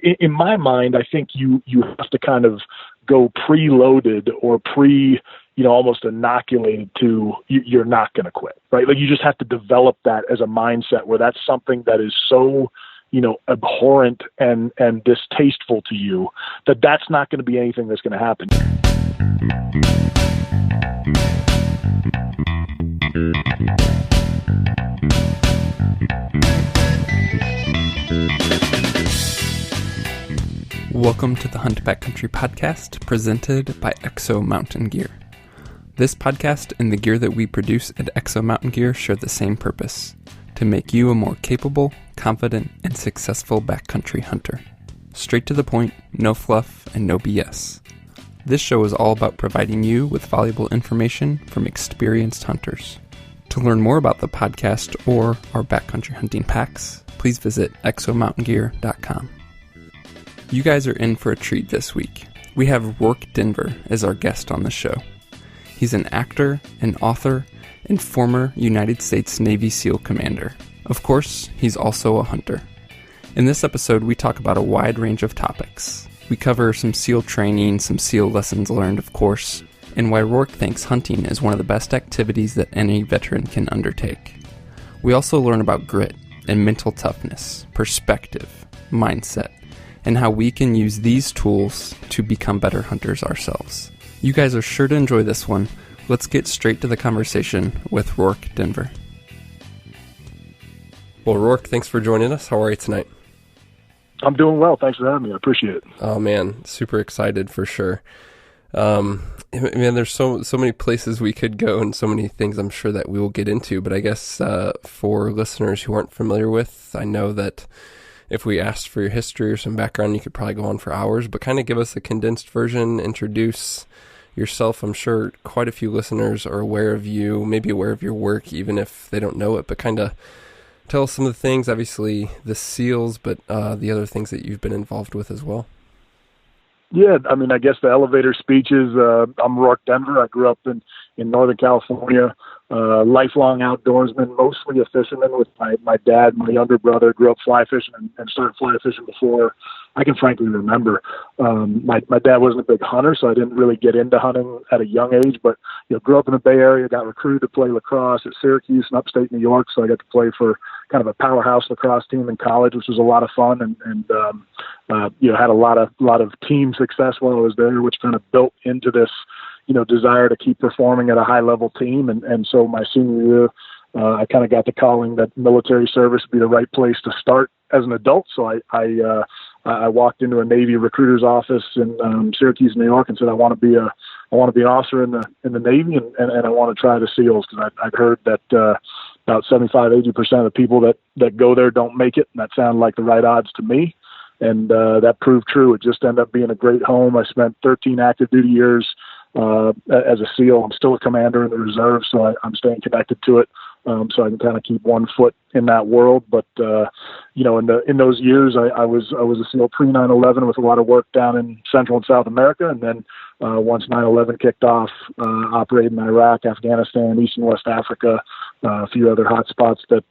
in my mind, I think you have to kind of go preloaded or almost inoculated to you're not going to quit, right? Like you just have to develop that as a mindset where that's something that is so, abhorrent and distasteful to you that that's not going to be anything that's going to happen. Welcome to the Hunt Backcountry Podcast, presented by Exo Mountain Gear. This podcast and the gear that we produce at Exo Mountain Gear share the same purpose: to make you a more capable, confident, and successful backcountry hunter. Straight to the point, no fluff, and no BS. This show is all about providing you with valuable information from experienced hunters. To learn more about the podcast or our backcountry hunting packs, please visit exomountaingear.com. You guys are in for a treat this week. We have Rorke Denver as our guest on the show. He's an actor, an author, and former United States Navy SEAL commander. Of course, he's also a hunter. In this episode, we talk about a wide range of topics. We cover some SEAL training, some SEAL lessons learned, of course, and why Rorke thinks hunting is one of the best activities that any veteran can undertake. We also learn about grit and mental toughness, perspective, mindset, and how we can use these tools to become better hunters ourselves. You guys are sure to enjoy this one. Let's get straight to the conversation with Rorke Denver. Well, Rorke, thanks for joining us. How are you tonight? I'm doing well. Thanks for having me. I appreciate it. Oh man, super excited for sure. Man, there's so many places we could go and so many things I'm sure that we will get into, but I guess for listeners who aren't familiar with, I know that if we asked for your history or some background, you could probably go on for hours, but kind of give us a condensed version, introduce yourself. I'm sure quite a few listeners are aware of you, maybe aware of your work, even if they don't know it, but kind of tell us some of the things, obviously the SEALs, but the other things that you've been involved with as well. Yeah, I mean, I guess the elevator speech is, I'm Rorke Denver. I grew up in Northern California, lifelong outdoorsman, mostly a fisherman with my dad. My younger brother grew up fly fishing and started fly fishing before I can frankly remember. My dad wasn't a big hunter, so I didn't really get into hunting at a young age, but grew up in the Bay Area, got recruited to play lacrosse at Syracuse in upstate New York, so I got to play for kind of a powerhouse lacrosse team in college, which was a lot of fun, and had a lot of team success while I was there, which kind of built into this desire to keep performing at a high level team. And so my senior year, I kind of got the calling that military service would be the right place to start as an adult. So I walked into a Navy recruiter's office in Syracuse, New York, and said, I want to be an officer in the Navy, and I want to try the SEALs, because I'd heard that about 75-80% of the people that go there don't make it, and that sounded like the right odds to me. And that proved true. It just ended up being a great home. I spent 13 active duty years as a SEAL. I'm still a commander in the reserve, so I'm staying connected to it, so I can kind of keep one foot in that world. But in those years, I was a SEAL pre 9/11 with a lot of work down in Central and South America, and then once 9/11 kicked off, operated in Iraq, Afghanistan, East and West Africa, a few other hot spots that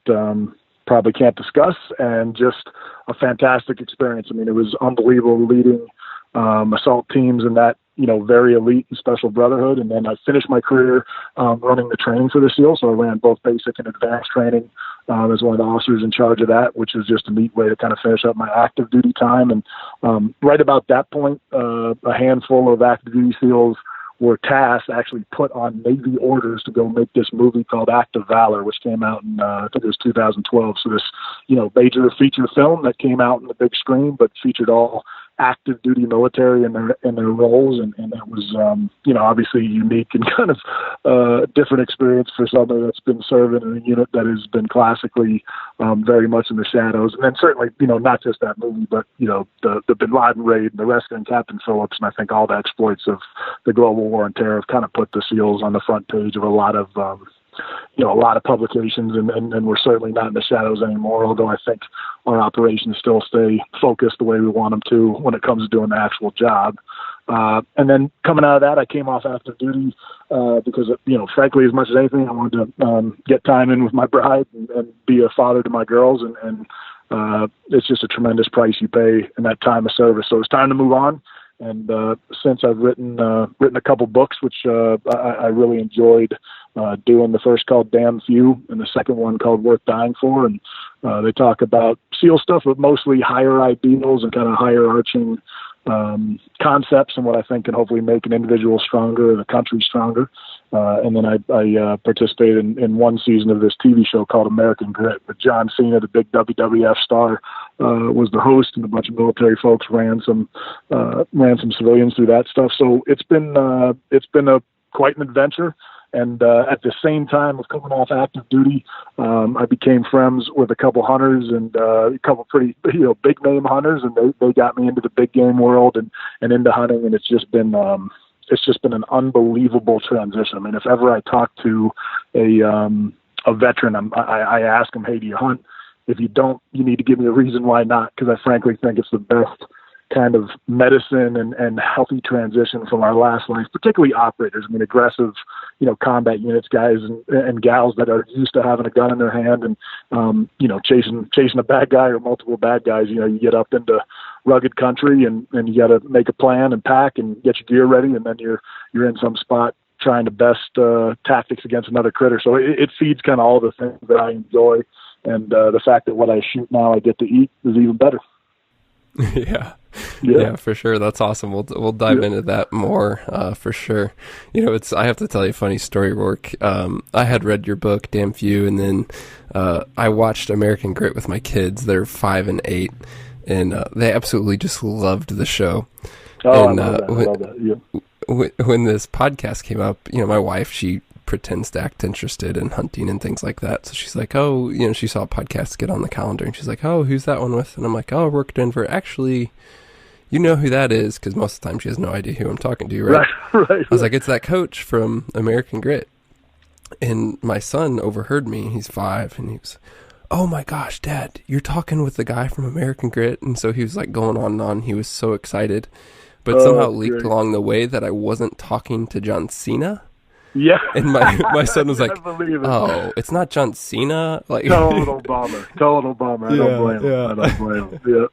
probably can't discuss, and just a fantastic experience. I mean, it was unbelievable leading assault teams in that very elite and special brotherhood. And then I finished my career running the training for the SEAL. So I ran both basic and advanced training as one of the officers in charge of that, which was just a neat way to kind of finish up my active duty time. And right about that point, a handful of active duty SEALs were tasked, actually put on Navy orders to go make this movie called Act of Valor, which came out in, I think it was 2012. So this, major feature film that came out in the big screen, but featured all active duty military in their roles. And that was, obviously unique and kind of different experience for somebody that's been serving in a unit that has been classically very much in the shadows. And then certainly, not just that movie, but, the Bin Laden raid and the rescuing Captain Phillips. And I think all the exploits of the global war on terror have kind of put the SEALs on the front page of a lot of publications, and we're certainly not in the shadows anymore, although I think our operations still stay focused the way we want them to when it comes to doing the actual job. And then coming out of that, I came off active duty because, frankly, as much as anything, I wanted to get time in with my bride and be a father to my girls. And it's just a tremendous price you pay in that time of service. So it's time to move on. And since I've written a couple books, which I really enjoyed doing, the first called Damn Few and the second one called Worth Dying For. And they talk about SEAL stuff, but mostly higher ideals and kind of higher arching concepts and what I think can hopefully make an individual stronger and the country stronger. And then I participated in one season of this TV show called American Grit with John Cena, the big WWF star, was the host, and a bunch of military folks ran some civilians through that stuff. So it's been quite an adventure. And at the same time of coming off active duty, I became friends with a couple hunters and a couple pretty big name hunters, and they got me into the big game world and into hunting. And it's just been an unbelievable transition. I mean, if ever I talk to a veteran, I ask them, "Hey, do you hunt? If you don't, you need to give me a reason why not," because I frankly think it's the best kind of medicine and healthy transition from our last life, particularly operators. I mean, aggressive, combat units guys and gals that are used to having a gun in their hand and, chasing a bad guy or multiple bad guys. You get up into rugged country and you got to make a plan and pack and get your gear ready. And then you're in some spot trying to best tactics against another critter. So it feeds kind of all the things that I enjoy. And the fact that what I shoot now I get to eat is even better. Yeah, for sure. That's awesome. We'll dive into that more for sure. I have to tell you a funny story, Rorke. I had read your book, Damn Few, and then I watched American Grit with my kids. They're 5 and 8, and they absolutely just loved the show. Oh, and, I love that. Yeah. When this podcast came up, my wife, she pretends to act interested in hunting and things like that. So she's like, oh, she saw a podcast get on the calendar, and she's like, oh, who's that one with? And I'm like, oh, Rorke Denver. Actually, you know who that is, because most of the time she has no idea who I'm talking to, right? Right. I was like, it's that coach from American Grit. And my son overheard me. He's 5, and he was, oh my gosh, Dad, you're talking with the guy from American Grit. And so he was like going on and on. He was so excited, but somehow leaked along the way that I wasn't talking to John Cena. Yeah. And my son was like, oh, it's not John Cena? Like, Total bummer. I don't blame him. Yeah.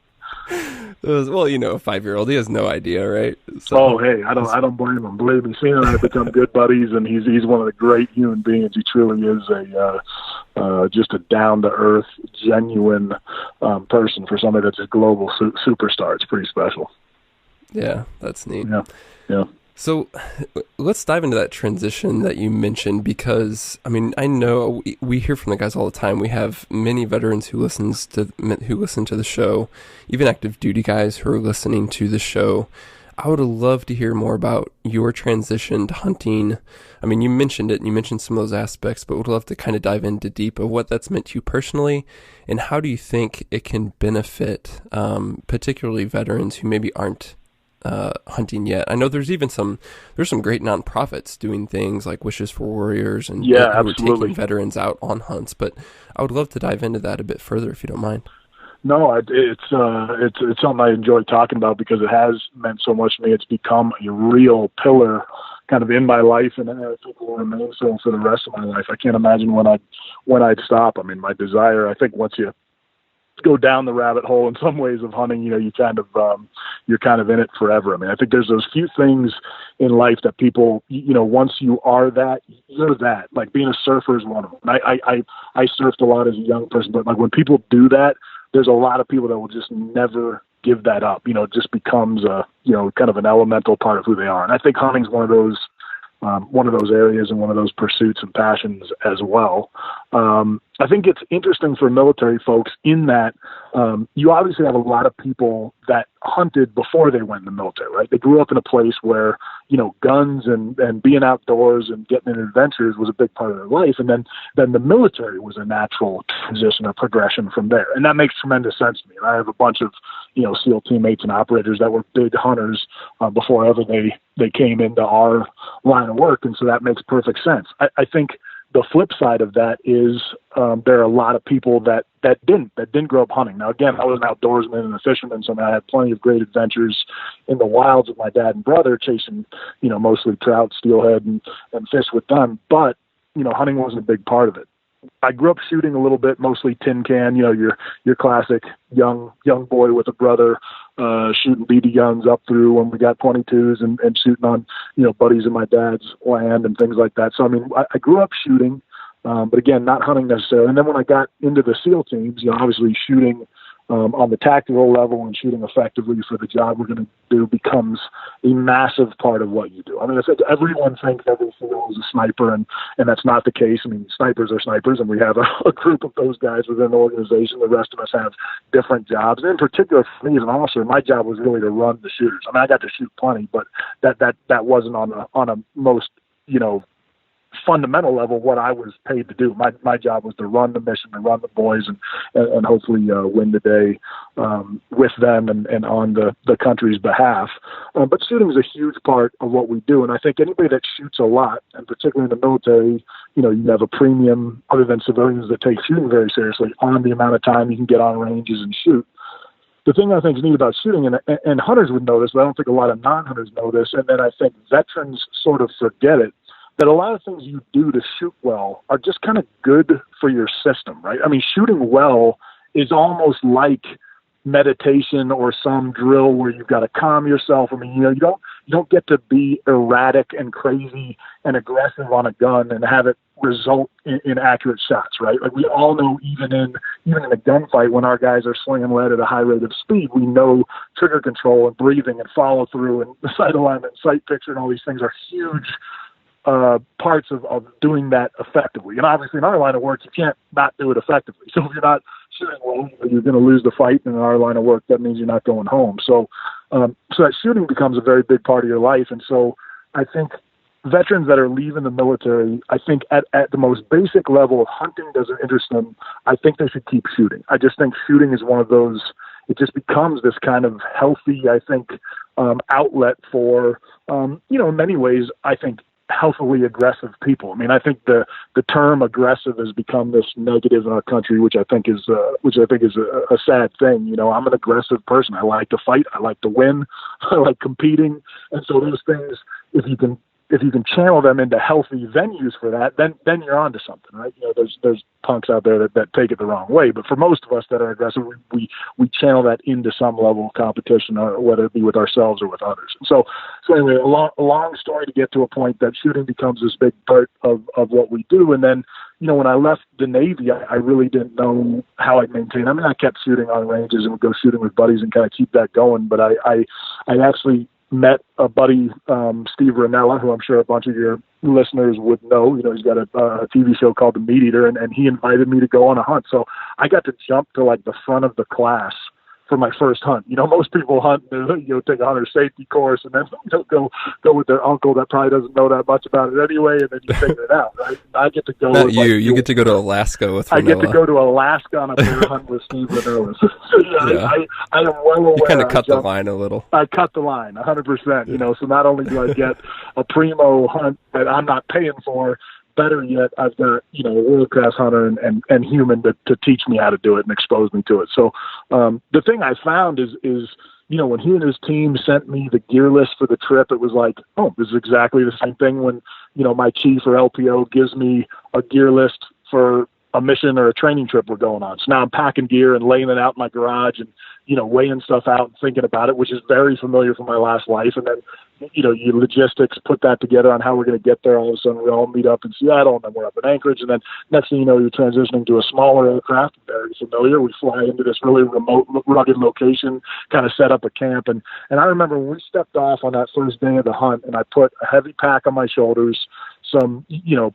It was, well, a 5-year-old, he has no idea, right? So, oh, hey, I don't blame him. Believe me, Cena and I have become good buddies, and he's one of the great human beings. He truly is just a down-to-earth, genuine person for somebody that's a global superstar. It's pretty special. Yeah, that's neat. Yeah. So let's dive into that transition that you mentioned, because, I mean, I know we hear from the guys all the time. We have many veterans who listen to the show, even active duty guys who are listening to the show. I would love to hear more about your transition to hunting. I mean, you mentioned it, and you mentioned some of those aspects, but would love to kind of dive into deep of what that's meant to you personally, and how do you think it can benefit particularly veterans who maybe aren't hunting yet. I know there's some great nonprofits doing things like Wishes for Warriors and who are taking veterans out on hunts, but I would love to dive into that a bit further if you don't mind. No, it's something I enjoy talking about because it has meant so much to me. It's become a real pillar kind of in my life, and I think it will remain so for the rest of my life. I can't imagine when I'd stop. I mean, my desire, I think once you go down the rabbit hole in some ways of hunting, you kind of you're kind of in it forever. I mean, I think there's those few things in life that people, once you are that, you're that. Like being a surfer is one of them. And I surfed a lot as a young person, but like when people do that, there's a lot of people that will just never give that up. It just becomes a kind of an elemental part of who they are. And I think hunting's one of those areas and one of those pursuits and passions as well. I think it's interesting for military folks in that you obviously have a lot of people that hunted before they went in the military, right? They grew up in a place where, guns and being outdoors and getting in adventures was a big part of their life. And then the military was a natural transition or progression from there. And that makes tremendous sense to me. And I have a bunch of, SEAL teammates and operators that were big hunters before ever they came into our line of work. And so that makes perfect sense. I think the flip side of that is there are a lot of people that didn't grow up hunting. Now, again, I was an outdoorsman and a fisherman, so I had plenty of great adventures in the wilds with my dad and brother, chasing, mostly trout, steelhead, and fish with them. But, hunting wasn't a big part of it. I grew up shooting a little bit, mostly tin can, your classic young boy with a brother, shooting BB guns up through when we got 22s and shooting on, buddies in my dad's land and things like that. So, I mean, I grew up shooting, but again, not hunting necessarily. And then when I got into the SEAL teams, obviously shooting on the tactical level and shooting effectively for the job we're going to do becomes a massive part of what you do. I mean, everyone thinks every SEAL is a sniper, and that's not the case. I mean, snipers are snipers, and we have a group of those guys within the organization. The rest of us have different jobs. And in particular, for me as an officer, my job was really to run the shooters. I mean, I got to shoot plenty, but that wasn't on a most, fundamental level what I was paid to do. My job was to run the mission, to run the boys, and hopefully win the day with them and on the country's behalf. But shooting is a huge part of what we do, and I think anybody that shoots a lot, and particularly in the military, you have a premium other than civilians that take shooting very seriously on the amount of time you can get on ranges and shoot. The thing I think is neat about shooting, and hunters would know this, but I don't think a lot of non-hunters know this, and then I think veterans sort of forget it, that a lot of things you do to shoot well are just kind of good for your system, right? I mean, shooting well is almost like meditation or some drill where you've got to calm yourself. I mean, you don't get to be erratic and crazy and aggressive on a gun and have it result in accurate shots, right? Like we all know, even in a gunfight, when our guys are slinging lead at a high rate of speed, we know trigger control and breathing and follow through and sight alignment, sight picture, and all these things are huge parts of doing that effectively. And obviously in our line of work, you can't not do it effectively. So if you're not shooting well, you're going to lose the fight. And in our line of work, that means you're not going home. So that shooting becomes a very big part of your life. And so I think veterans that are leaving the military, I think at the most basic level, if hunting doesn't interest them, I think they should keep shooting. I just think shooting is one of those, it just becomes this kind of healthy, I think, outlet for, in many ways, I think, healthily aggressive people. I mean, I think the term aggressive has become this negative in our country, which I think is a sad thing. I'm an aggressive person. I like to fight. I like to win. I like competing. And so those things, if you can channel them into healthy venues for that, then you're onto something, right? There's punks out there that take it the wrong way. But for most of us that are aggressive, we channel that into some level of competition, or whether it be with ourselves or with others. So anyway, a long story to get to a point that shooting becomes this big part of what we do. And then, when I left the Navy, I really didn't know how I'd maintain. I mean, I kept shooting on ranges and would go shooting with buddies and kind of keep that going. But I actually met a buddy, Steve Ranella, who I'm sure a bunch of your listeners would know. He's got a TV show called The Meat Eater, and he invited me to go on a hunt. So I got to jump to like the front of the class for my first hunt. Most people hunt, take a hunter safety course, and then go with their uncle that probably doesn't know that much about it anyway, and then you figure it out, right? I get to go. Not you. You get to go to Alaska with Ranella. I get to go to Alaska on a bear hunt with Steve Ranella. I am well aware. You kind of cut the line a little. I cut the line 100%. So not only do I get a primo hunt that I'm not paying for, better yet, I've got, a world-class hunter and human to teach me how to do it and expose me to it. So the thing I found is when he and his team sent me the gear list for the trip, it was like, oh, this is exactly the same thing when, my chief or LPO gives me a gear list for a mission or a training trip we're going on. So now I'm packing gear and laying it out in my garage and, weighing stuff out and thinking about it, which is very familiar from my last life. And then, you logistics, put that together on how we're going to get there. All of a sudden we all meet up in Seattle, and then we're up in Anchorage. And then next thing you know, you're transitioning to a smaller aircraft, very familiar. We fly into this really remote, rugged location, kind of set up a camp. And I remember when we stepped off on that first day of the hunt, and I put a heavy pack on my shoulders, some,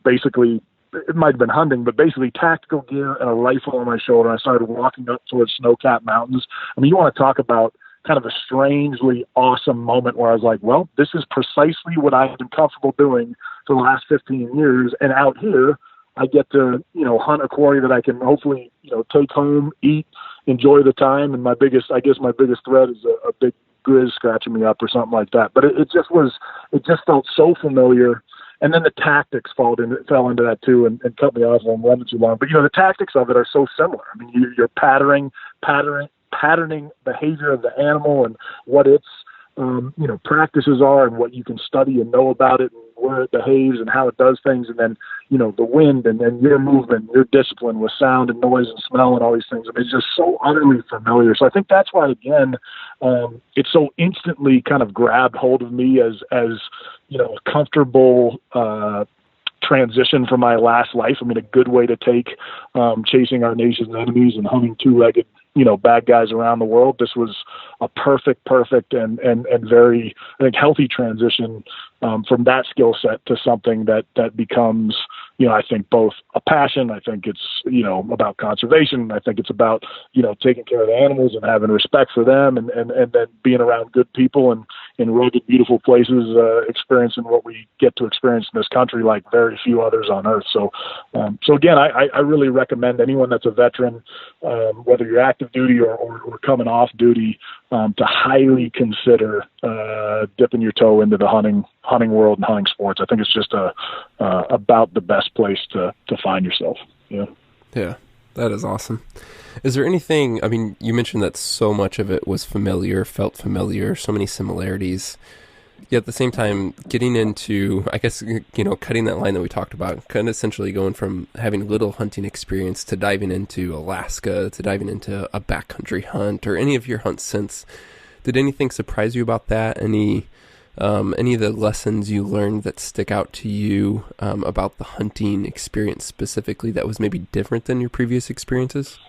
basically, it might have been hunting, but basically tactical gear and a rifle on my shoulder. I started walking up towards snow-capped mountains. I mean, you want to talk about kind of a strangely awesome moment where I was like, well, this is precisely what I've been comfortable doing for the last 15 years. And out here, I get to, hunt a quarry that I can hopefully, take home, eat, enjoy the time. And my biggest threat is a big grizz scratching me up or something like that. But it just felt so familiar. And then the tactics fell into that too, and cut me off on running too long. But the tactics of it are so similar. I mean, you're patterning behavior of the animal and what its practices are and what you can study and know about it and where it behaves and how it does things. And then, the wind and then your movement, your discipline with sound and noise and smell and all these things. I mean, it's just so utterly familiar. So I think that's why, again, it's so instantly kind of grabbed hold of me as a comfortable, transition from my last life. I mean, a good way to take chasing our nation's enemies and hunting two-legged, bad guys around the world. This was a perfect and very, I think, healthy transition from that skill set to something that becomes, I think both a passion. I think it's, about conservation. I think it's about, taking care of the animals and having respect for them and then being around good people and in rugged, beautiful places, experiencing what we get to experience in this country like very few others on earth. So again, I really recommend anyone that's a veteran, whether you're active duty or coming off duty, to highly consider dipping your toe into the hunting world and hunting sports. I think it's just about the best place to find yourself. Yeah, that is awesome. Is there anything, I mean, you mentioned that so much of it was familiar, felt familiar, so many similarities. Yet at the same time, getting into, I guess, cutting that line that we talked about, kind of essentially going from having little hunting experience to diving into Alaska, to diving into a backcountry hunt, or any of your hunts since. Did anything surprise you about that? Any of the lessons you learned that stick out to you about the hunting experience specifically that was maybe different than your previous experiences?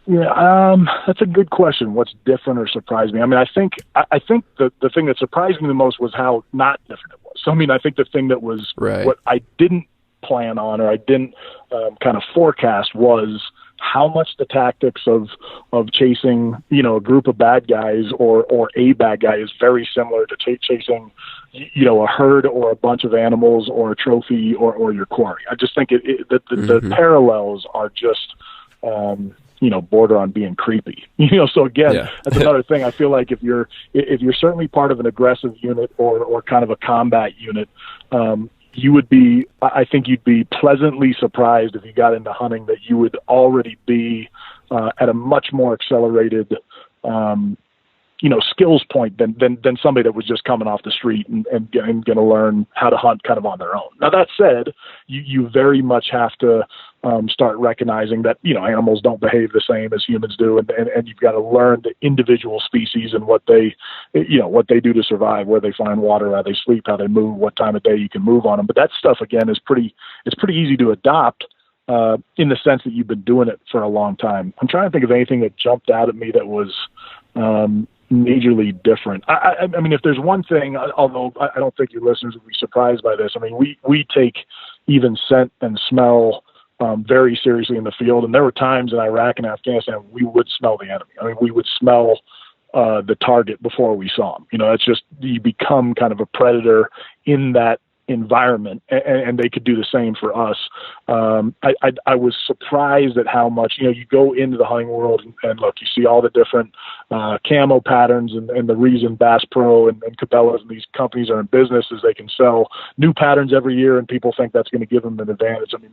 Yeah, that's a good question. What's different or surprised me? I mean, I think the thing that surprised me the most was how not different it was. So, I mean, I think the thing that was what I didn't plan on or I didn't kind of forecast was how much the tactics of chasing, a group of bad guys or a bad guy is very similar to chasing, a herd or a bunch of animals or a trophy or your quarry. I just think the parallels are just, border on being creepy, so again, that's another thing. I feel like if you're certainly part of an aggressive unit or kind of a combat unit, I think you'd be pleasantly surprised if you got into hunting that you would already be at a much more accelerated, skills point than somebody that was just coming off the street and going to learn how to hunt kind of on their own. Now, that said, you very much have to start recognizing that, animals don't behave the same as humans do. And you've got to learn the individual species and what they do to survive, where they find water, how they sleep, how they move, what time of day you can move on them. But that stuff, again, it's pretty easy to adopt in the sense that you've been doing it for a long time. I'm trying to think of anything that jumped out at me that was majorly different. I mean, if there's one thing, although I don't think your listeners will be surprised by this, I mean, we take even scent and smell very seriously in the field. And there were times in Iraq and Afghanistan, we would smell the enemy. I mean, we would smell the target before we saw him. It's just, you become kind of a predator in that environment, and they could do the same for us. I was surprised at how much, you go into the hunting world and look, you see all the different camo patterns and the reason Bass Pro and Cabela's and these companies are in business is they can sell new patterns every year, and people think that's going to give them an advantage. I mean,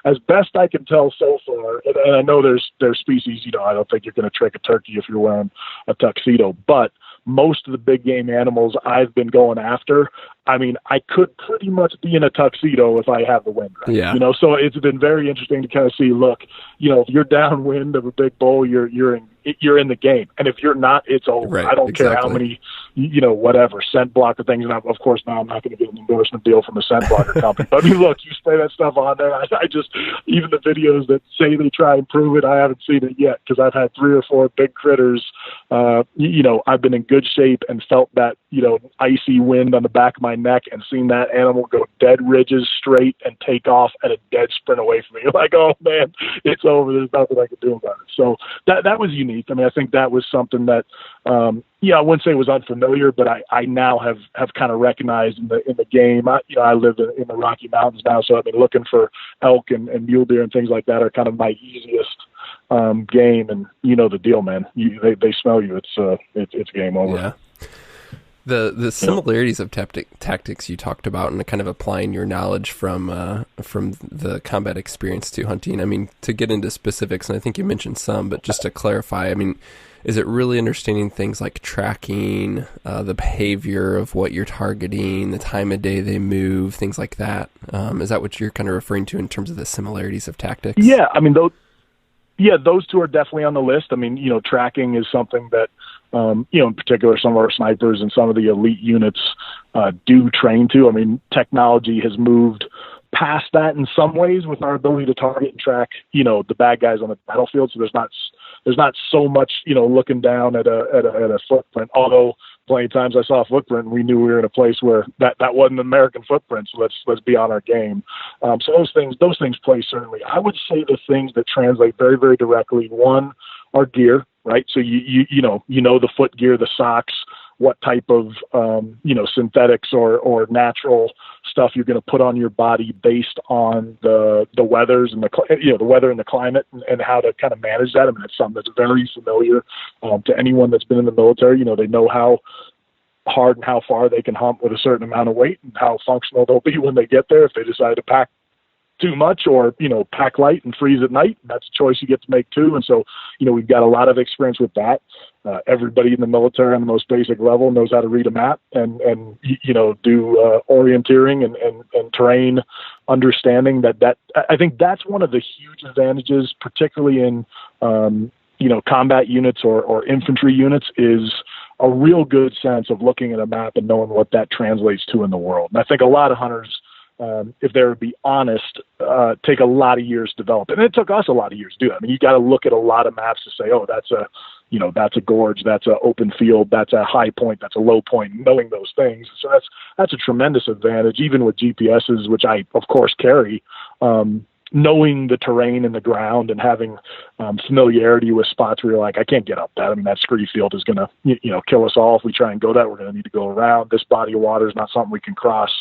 as best I can tell so far, and I know there's species, I don't think you're going to trick a turkey if you're wearing a tuxedo, but most of the big game animals I've been going after, I mean, I could pretty much be in a tuxedo if I have the wind right. Yeah. So it's been very interesting to kind of see, look, if you're downwind of a big bull, you're in the game. And if you're not, it's over. Right, I don't care how many, whatever, scent blocker things. And of course, now I'm not going to get an endorsement deal from a scent blocker company. But I mean, look, you spray that stuff on there. I just, even the videos that say they try and prove it, I haven't seen it yet because I've had 3 or 4 big critters. I've been in good shape and felt that, icy wind on the back of my neck and seen that animal go dead ridges straight and take off at a dead sprint away from me. You're like, oh man, it's over. There's nothing I can do about it. So that was unique. I mean, I think that was something that, I wouldn't say it was unfamiliar, but I now have kind of recognized in the game. I live in the Rocky Mountains now, so I've been looking for elk and mule deer and things like that are kind of my easiest game. And the deal, man. They smell you. It's game over. Yeah. The similarities of tactics you talked about, and kind of applying your knowledge from the combat experience to hunting. I mean, to get into specifics, and I think you mentioned some, but just to clarify, I mean, is it really understanding things like tracking, the behavior of what you're targeting, the time of day they move, things like that? Is that what you're kind of referring to in terms of the similarities of tactics? Yeah, I mean, those two are definitely on the list. I mean, tracking is something that, in particular, some of our snipers and some of the elite units do train to. I mean, technology has moved past that in some ways with our ability to target and track, the bad guys on the battlefield. So there's not so much, looking down at a footprint. Although plenty of times I saw a footprint and we knew we were in a place where that wasn't an American footprint. So let's be on our game. So those things play certainly. I would say the things that translate very, very directly. One, our gear, right? So you know the foot gear, the socks, what type of synthetics or natural stuff you're going to put on your body based on the weathers and the weather and the climate and how to kind of manage that. I mean, it's something that's very familiar to anyone that's been in the military. They know how hard and how far they can hunt with a certain amount of weight and how functional they'll be when they get there if they decide to pack too much or, pack light and freeze at night. That's a choice you get to make too. And so, we've got a lot of experience with that. Everybody in the military on the most basic level knows how to read a map and do orienteering and terrain understanding that I think that's one of the huge advantages, particularly in, combat units or infantry units, is a real good sense of looking at a map and knowing what that translates to in the world. And I think a lot of hunters, if they would be honest, take a lot of years to develop. And it took us a lot of years to do that. I mean, you got to look at a lot of maps to say, oh, that's a gorge, that's an open field, that's a high point, that's a low point, knowing those things. So that's a tremendous advantage, even with GPSs, which I, of course, carry. Knowing the terrain and the ground and having familiarity with spots where you're like, I can't get up that. I mean, that scree field is going to, kill us all. If we try and go that, we're going to need to go around. This body of water is not something we can cross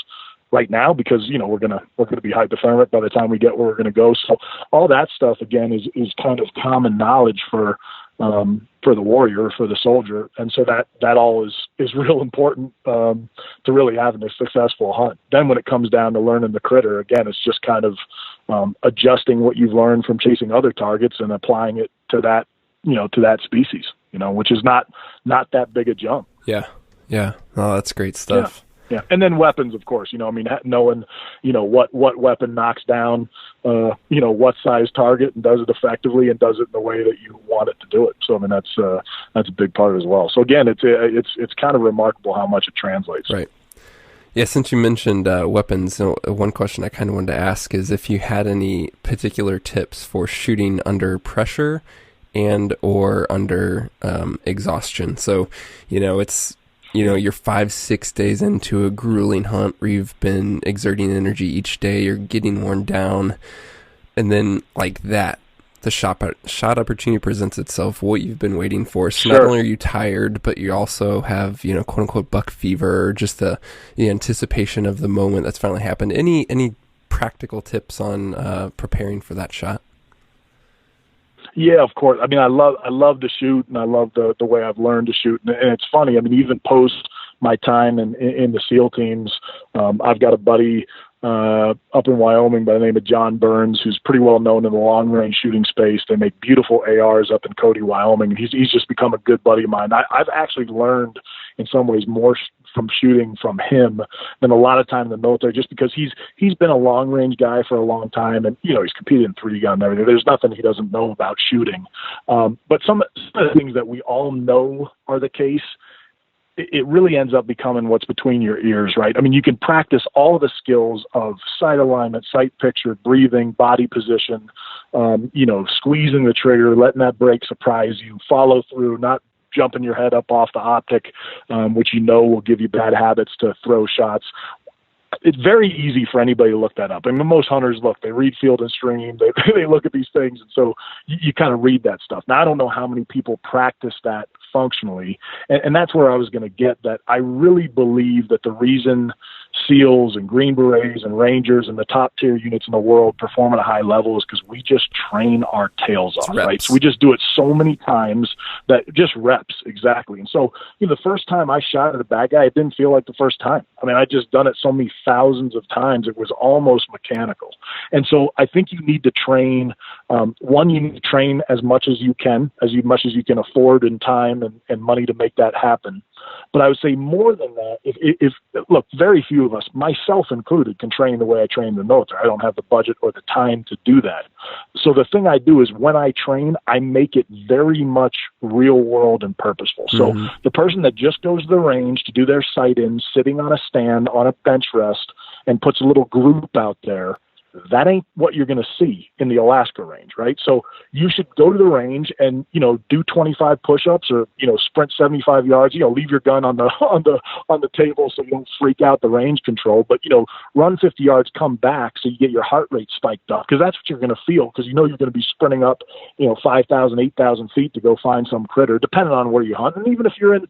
right now because, we're going to be hypothermic by the time we get where we're going to go. So all that stuff, again, is kind of common knowledge for the warrior, for the soldier. And so that all is real important to really having a successful hunt. Then when it comes down to learning the critter, again, it's just kind of adjusting what you've learned from chasing other targets and applying it to that, to that species, which is not that big a jump. Yeah. Yeah. Oh, that's great stuff. Yeah. And then weapons, of course, knowing, what weapon knocks down, what size target and does it effectively and does it in the way that you want it to do it. So, I mean, that's a big part as well. So again, it's kind of remarkable how much it translates. Right. Yeah. Since you mentioned weapons, one question I kind of wanted to ask is if you had any particular tips for shooting under pressure and or under exhaustion. So, it's, you're 5-6 days into a grueling hunt where you've been exerting energy each day, you're getting worn down, and then like that, the shot opportunity presents itself, what you've been waiting for. So Not only are you tired, but you also have, quote unquote buck fever, or just the anticipation of the moment that's finally happened. Any practical tips on preparing for that shot? Yeah, of course. I mean, I love to shoot, and I love the way I've learned to shoot. And it's funny. I mean, even post my time in the SEAL teams, I've got a buddy up in Wyoming by the name of John Burns, who's pretty well known in the long range shooting space. They make beautiful ARs up in Cody, Wyoming, and he's just become a good buddy of mine. I've actually learned in some ways more from shooting from him than a lot of time in the military, just because he's been a long range guy for a long time, and he's competed in 3D gun and everything. There's nothing he doesn't know about shooting. But some of the things that we all know are the case, it really ends up becoming what's between your ears, right? I mean, you can practice all the skills of sight alignment, sight picture, breathing, body position, squeezing the trigger, letting that break surprise you, follow through, not jumping your head up off the optic, which will give you bad habits to throw shots. It's very easy for anybody to look that up. I mean, most hunters they read Field and Stream, they look at these things, and so you kind of read that stuff. Now, I don't know how many people practice that functionally, and that's where I was going to get that. I really believe that the reason SEALs and Green Berets and Rangers and the top tier units in the world perform at a high level is because we just train our tails off, right? So we just do it so many times that just reps, exactly. And so, the first time I shot at a bad guy, it didn't feel like the first time. I mean, I just done it so many thousands of times, it was almost mechanical. And so I think you need to train, one, you need to train as much as you can, much as you can afford in time and money to make that happen. But I would say more than that, if look, very few of us, myself included, can train the way I train in the military. I don't have the budget or the time to do that. So the thing I do is when I train, I make it very much real world and purposeful. So the person that just goes to the range to do their sight-ins, sitting on a stand on a bench rest and puts a little group out there, that ain't what you're going to see in the Alaska range, right? So you should go to the range and, do 25 push-ups or, sprint 75 yards, leave your gun on the table so you don't freak out the range control, but, run 50 yards, come back so you get your heart rate spiked up, because that's what you're going to feel, because you're going to be sprinting up, 5,000, 8,000 feet to go find some critter, depending on where you hunt. And even if you're in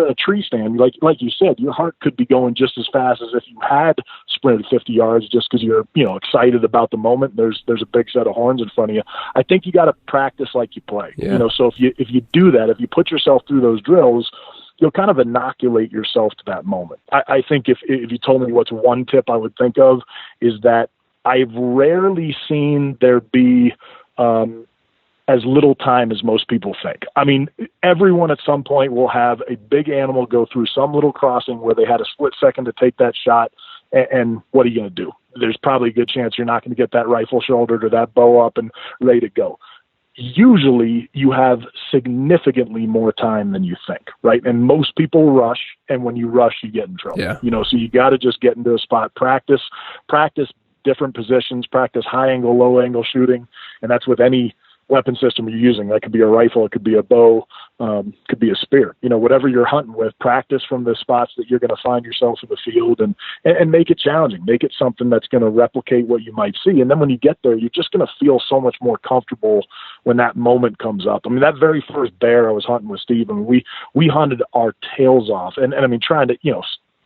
a tree stand, like you said, your heart could be going just as fast as if you had sprinted 50 yards just because you're, excited about the moment. There's a big set of horns in front of you. I think you got to practice like you play. Yeah. So if you do that, if you put yourself through those drills, you'll kind of inoculate yourself to that moment. I think if you told me what's one tip I would think of, is that I've rarely seen there be as little time as most people think. I mean, everyone at some point will have a big animal go through some little crossing where they had a split second to take that shot, and what are you going to do? There's probably a good chance you're not going to get that rifle shouldered or that bow up and ready to go. Usually you have significantly more time than you think, right? And most people rush, and when you rush, you get in trouble. Yeah. So you got to just get into a spot, practice different positions, practice high angle, low angle shooting, and that's with any weapon system you're using. That could be a rifle, it could be a bow, could be a spear. Whatever you're hunting with, practice from the spots that you're going to find yourself in the field, and make it challenging. Make it something that's going to replicate what you might see. And then when you get there, you're just going to feel so much more comfortable when that moment comes up. I mean, that very first bear I was hunting with Steve, and we hunted our tails off. And I mean, trying to,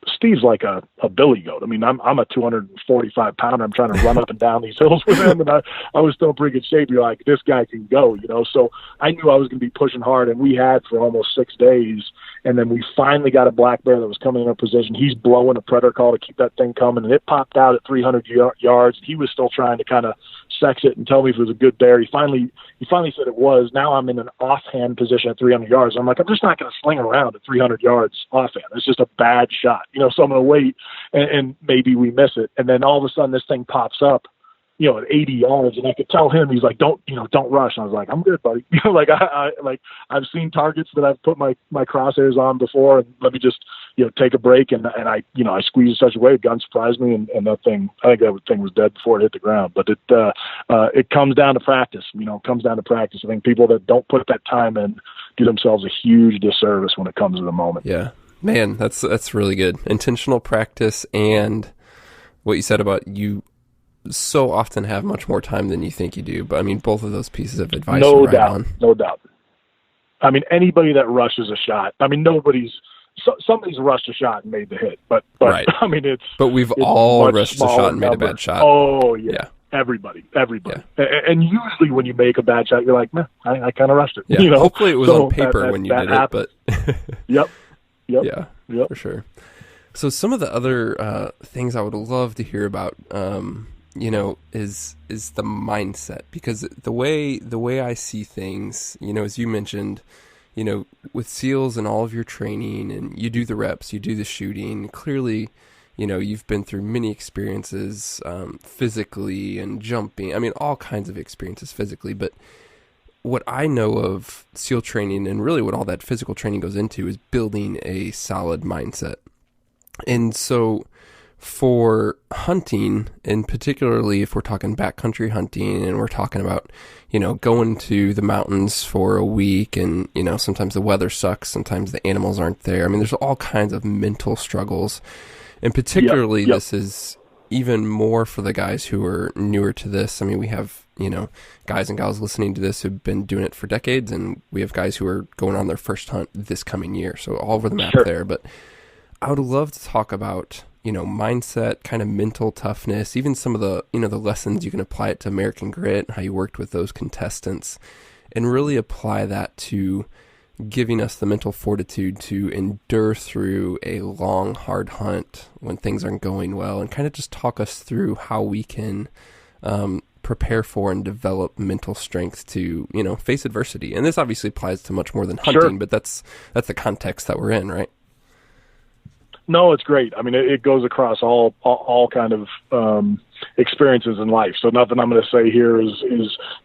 Steve's like a billy goat. I mean, I'm a 245 pounder. I'm trying to run up and down these hills with him, and I was still in pretty good shape. You're like, this guy can go, So I knew I was going to be pushing hard, and we had for almost 6 days. And then we finally got a black bear that was coming in our position. He's blowing a predator call to keep that thing coming, and it popped out at 300 yards. He was still trying to kind of sex it and tell me if it was a good bear. He finally said it was. Now I'm in an offhand position at 300 yards. I'm like, I'm just not going to sling around at 300 yards offhand. It's just a bad shot, so I'm going to wait and maybe we miss it. And then all of a sudden this thing pops up, at 80 yards, and I could tell him, he's like, don't rush. And I was like, I'm good, buddy. I've seen targets that I've put my crosshairs on before, and let me just, take a break. And I squeezed in such a way, the gun surprised me, and that thing, I think that thing was dead before it hit the ground. But it comes down to practice, it comes down to practice. I think people that don't put that time in do themselves a huge disservice when it comes to the moment. Yeah, man, that's really good. Intentional practice, and what you said about you so often have much more time than you think you do. But I mean, both of those pieces of advice no are doubt, right on. No doubt. I mean, anybody that rushes a shot, I mean, somebody's rushed a shot and made the hit, but right. I mean, but we've all rushed a shot and made a bad shot. Oh yeah. Everybody. Yeah. And usually when you make a bad shot, you're like, man, I kind of rushed it. Yeah. Hopefully it was on paper when you did it, but Yep. Yeah, for sure. So some of the other things I would love to hear about, is the mindset, because the way I see things, as you mentioned, with SEALs and all of your training, and you do the reps, you do the shooting, clearly, you've been through many experiences physically and jumping. I mean, all kinds of experiences physically, but what I know of SEAL training, and really what all that physical training goes into, is building a solid mindset. And so for hunting, and particularly if we're talking backcountry hunting and we're talking about, going to the mountains for a week, and, sometimes the weather sucks, sometimes the animals aren't there. I mean, there's all kinds of mental struggles. And particularly this is even more for the guys who are newer to this. I mean, we have, guys and gals listening to this who've been doing it for decades, and we have guys who are going on their first hunt this coming year. So all over the map there. But I would love to talk about mindset, kind of mental toughness, even some of the, the lessons you can apply it to American Grit, how you worked with those contestants, and really apply that to giving us the mental fortitude to endure through a long, hard hunt when things aren't going well, and kind of just talk us through how we can prepare for and develop mental strength to, face adversity. And this obviously applies to much more than hunting, Sure. but that's the context that we're in, right? No, it's great. I mean, it goes across all kind of experiences in life. So nothing I'm going to say here is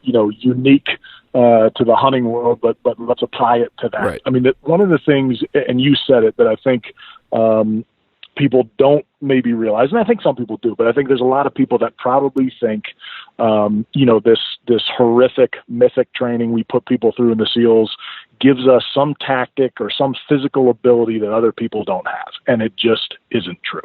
unique to the hunting world, but let's apply it to that. Right. I mean, one of the things, and you said it, that I think people don't maybe realize, and I think some people do, but I think there's a lot of people that probably think, this horrific mythic training we put people through in the SEALs gives us some tactic or some physical ability that other people don't have. And it just isn't true.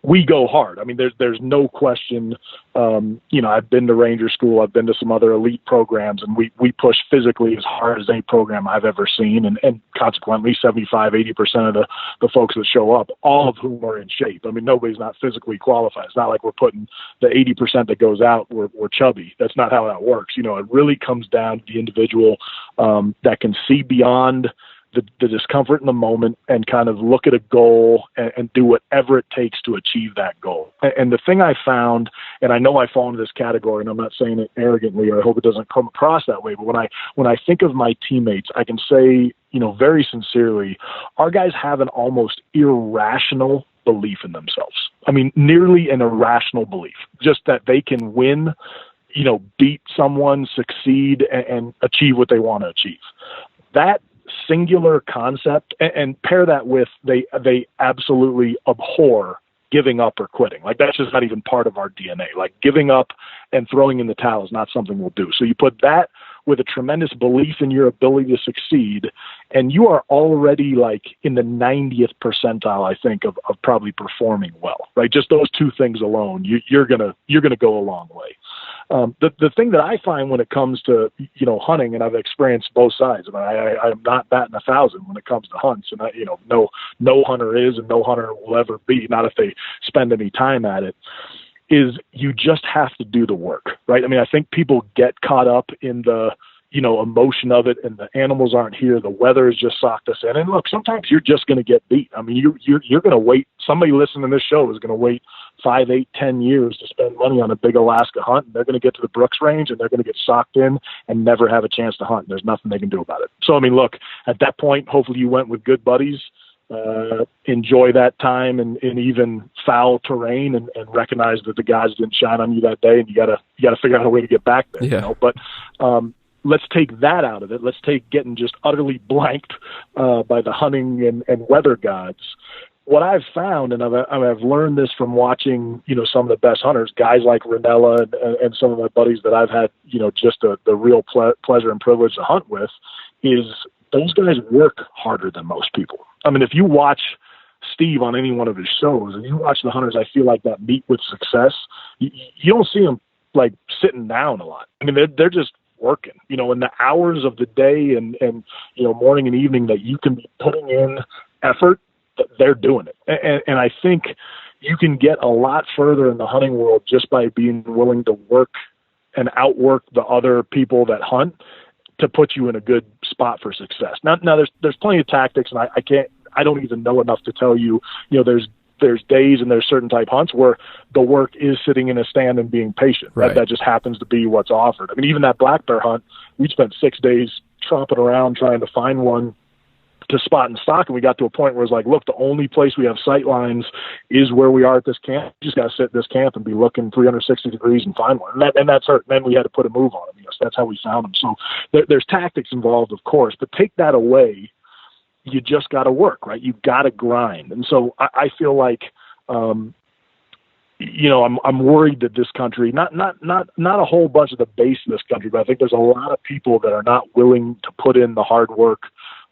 We go hard. I mean, there's no question. I've been to Ranger School. I've been to some other elite programs, and we push physically as hard as any program I've ever seen. And consequently, 75, 80% of the folks that show up, all of whom are in shape. I mean, nobody's not physically qualified. It's not like we're putting the 80% that goes out, we're chubby. That's not how that works. It really comes down to the individual that can see beyond the discomfort in the moment and kind of look at a goal and do whatever it takes to achieve that goal. And the thing I found, and I know I fall into this category, and I'm not saying it arrogantly, or I hope it doesn't come across that way, but when I think of my teammates, I can say, very sincerely, our guys have an almost irrational belief in themselves. I mean, nearly an irrational belief, just that they can win, beat someone, succeed, and achieve what they want to achieve. That singular concept, and pair that with they absolutely abhor giving up or quitting. Like, that's just not even part of our DNA. Like, giving up and throwing in the towel is not something we'll do. So you put that with a tremendous belief in your ability to succeed, and you are already like in the 90th percentile, I think, of probably performing well, right? Just those two things alone, you're gonna go a long way. The thing that I find when it comes to, hunting, and I've experienced both sides. I mean, I'm not batting 1,000 when it comes to hunts, and no hunter is, and no hunter will ever be, not if they spend any time at it, is you just have to do the work, right? I mean, I think people get caught up in the, emotion of it, and the animals aren't here. The weather has just socked us in. And look, sometimes you're just going to get beat. I mean, you're going to wait. Somebody listening to this show is going to wait 5, 8, 10 years to spend money on a big Alaska hunt. And they're going to get to the Brooks Range, and they're going to get socked in and never have a chance to hunt. There's nothing they can do about it. So, I mean, look, at that point, hopefully you went with good buddies. Enjoy that time in even foul terrain, and recognize that the guys didn't shine on you that day, and you gotta figure out a way to get back there. Yeah. But let's take that out of it. Let's take getting just utterly blanked by the hunting and weather gods. What I've found, and I've learned this from watching, some of the best hunters, guys like Ranella and some of my buddies that I've had, just the real pleasure and privilege to hunt with, is those guys work harder than most people. I mean, if you watch Steve on any one of his shows, and you watch the hunters, I feel like that meet with success, you don't see them like sitting down a lot. I mean, they're just working, in the hours of the day and morning and evening that you can be putting in effort, they're doing it. And I think you can get a lot further in the hunting world just by being willing to work and outwork the other people that hunt to put you in a good spot for success. Now there's plenty of tactics, and I don't even know enough to tell you, there's days and there's certain type hunts where the work is sitting in a stand and being patient. Right. That just happens to be what's offered. I mean, even that black bear hunt, we spent 6 days tromping around trying to find one to spot and stock, and we got to a point where it's like, look, the only place we have sight lines is where we are at this camp. You just got to sit at this camp and be looking 360 degrees and find one. And that's hurt. And then we had to put a move on them. That's how we found them. So there's tactics involved, of course, but take that away, you just got to work, right? You got to grind. And so I feel like, I'm worried that this country, not a whole bunch of the base of this country, but I think there's a lot of people that are not willing to put in the hard work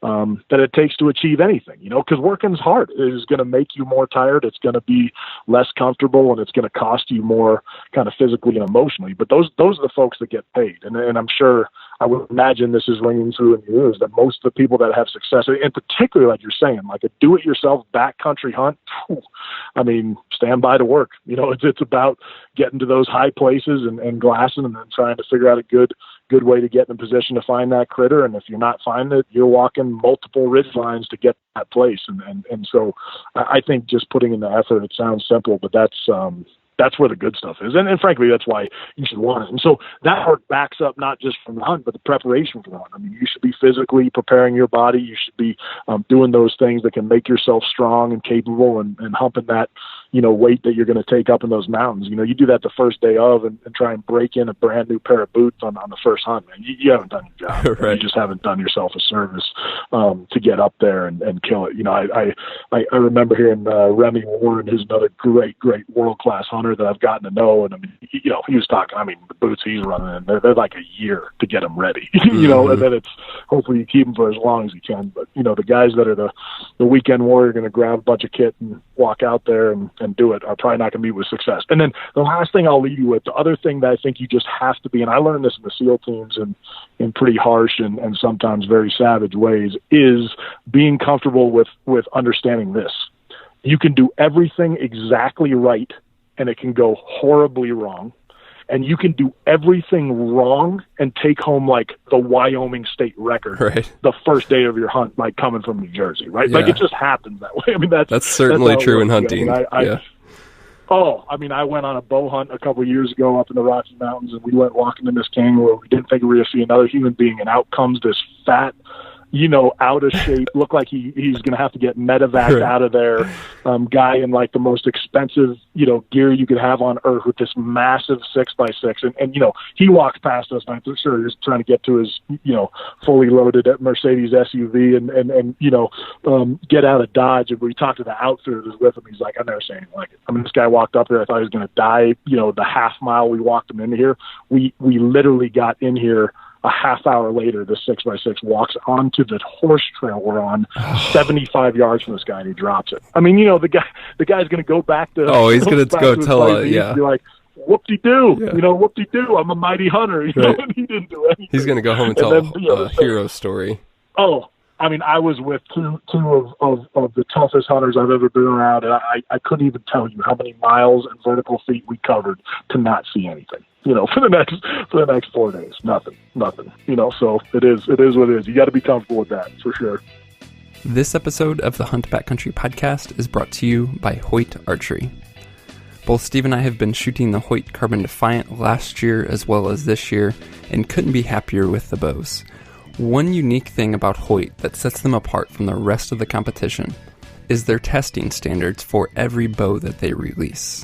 that it takes to achieve anything, because working's hard. It is going to make you more tired. It's going to be less comfortable, and it's going to cost you more kind of physically and emotionally. But those are the folks that get paid. And I'm sure, I would imagine this is ringing through in your ears, that most of the people that have success, and particularly like you're saying, like a do-it-yourself backcountry hunt, stand by to work. It's about getting to those high places and glassing, and then trying to figure out a good way to get in a position to find that critter. And if you're not finding it, you're walking multiple ridge lines to get to that place. And so I think just putting in the effort, it sounds simple, but that's where the good stuff is. And frankly, that's why you should want it. And so that work backs up not just from the hunt, but the preparation for the hunt. You should be physically preparing your body. You should be doing those things that can make yourself strong and capable, and humping that, weight that you're going to take up in those mountains. You do that the first day of and try and break in a brand new pair of boots on the first hunt, man. You haven't done your job. Right. You just haven't done yourself a service to get up there and kill it. I remember hearing Remy Warren, who's another great world-class hunter that I've gotten to know. And he was talking, the boots he's running in, they're like a year to get them ready, and then it's hopefully you keep them for as long as you can. But, the guys that are the weekend warrior going to grab a bunch of kit and walk out there and do it are probably not going to meet with success. And then the last thing I'll leave you with, the other thing that I think you just have to be, and I learned this in the SEAL teams in pretty harsh and sometimes very savage ways, is being comfortable with understanding this. You can do everything exactly right, and it can go horribly wrong. And you can do everything wrong and take home like the Wyoming state record the first day of your hunt, like coming from New Jersey, right? Yeah. Like it just happens that way. That's certainly true in hunting. I went on a bow hunt a couple of years ago up in the Rocky Mountains, and we went walking in this canyon where we didn't think we were going to see another human being, and out comes this fat, out of shape, look like he's going to have to get medevac out of there, guy in like the most expensive, gear you could have on earth, with this massive 6x6. And he walked past us, and I'm sure he was trying to get to his, fully loaded Mercedes SUV and get out of Dodge. And we talked to the outfitter that was with him. He's like, I've never seen anything like it. This guy walked up there. I thought he was going to die. The half mile we walked him into here. We literally got in here a half hour later. The 6x6 walks onto the horse trail we're on, 75 yards from this guy, and he drops it. The guy's going to go back to. Oh, he's going to go tell. Yeah. Be like, whoop-de-doo, whoop-de-doo. I'm a mighty hunter. And he didn't do anything. He's going to go home and tell a hero story. Oh, I was with two of the toughest hunters I've ever been around, and I couldn't even tell you how many miles and vertical feet we covered to not see anything. For the next 4 days, nothing. So it is what it is. You got to be comfortable with that for sure. This episode of the Hunt Backcountry Podcast is brought to you by Hoyt Archery. Both Steve and I have been shooting the Hoyt Carbon Defiant last year as well as this year, and couldn't be happier with the bows. One unique thing about Hoyt that sets them apart from the rest of the competition is their testing standards for every bow that they release.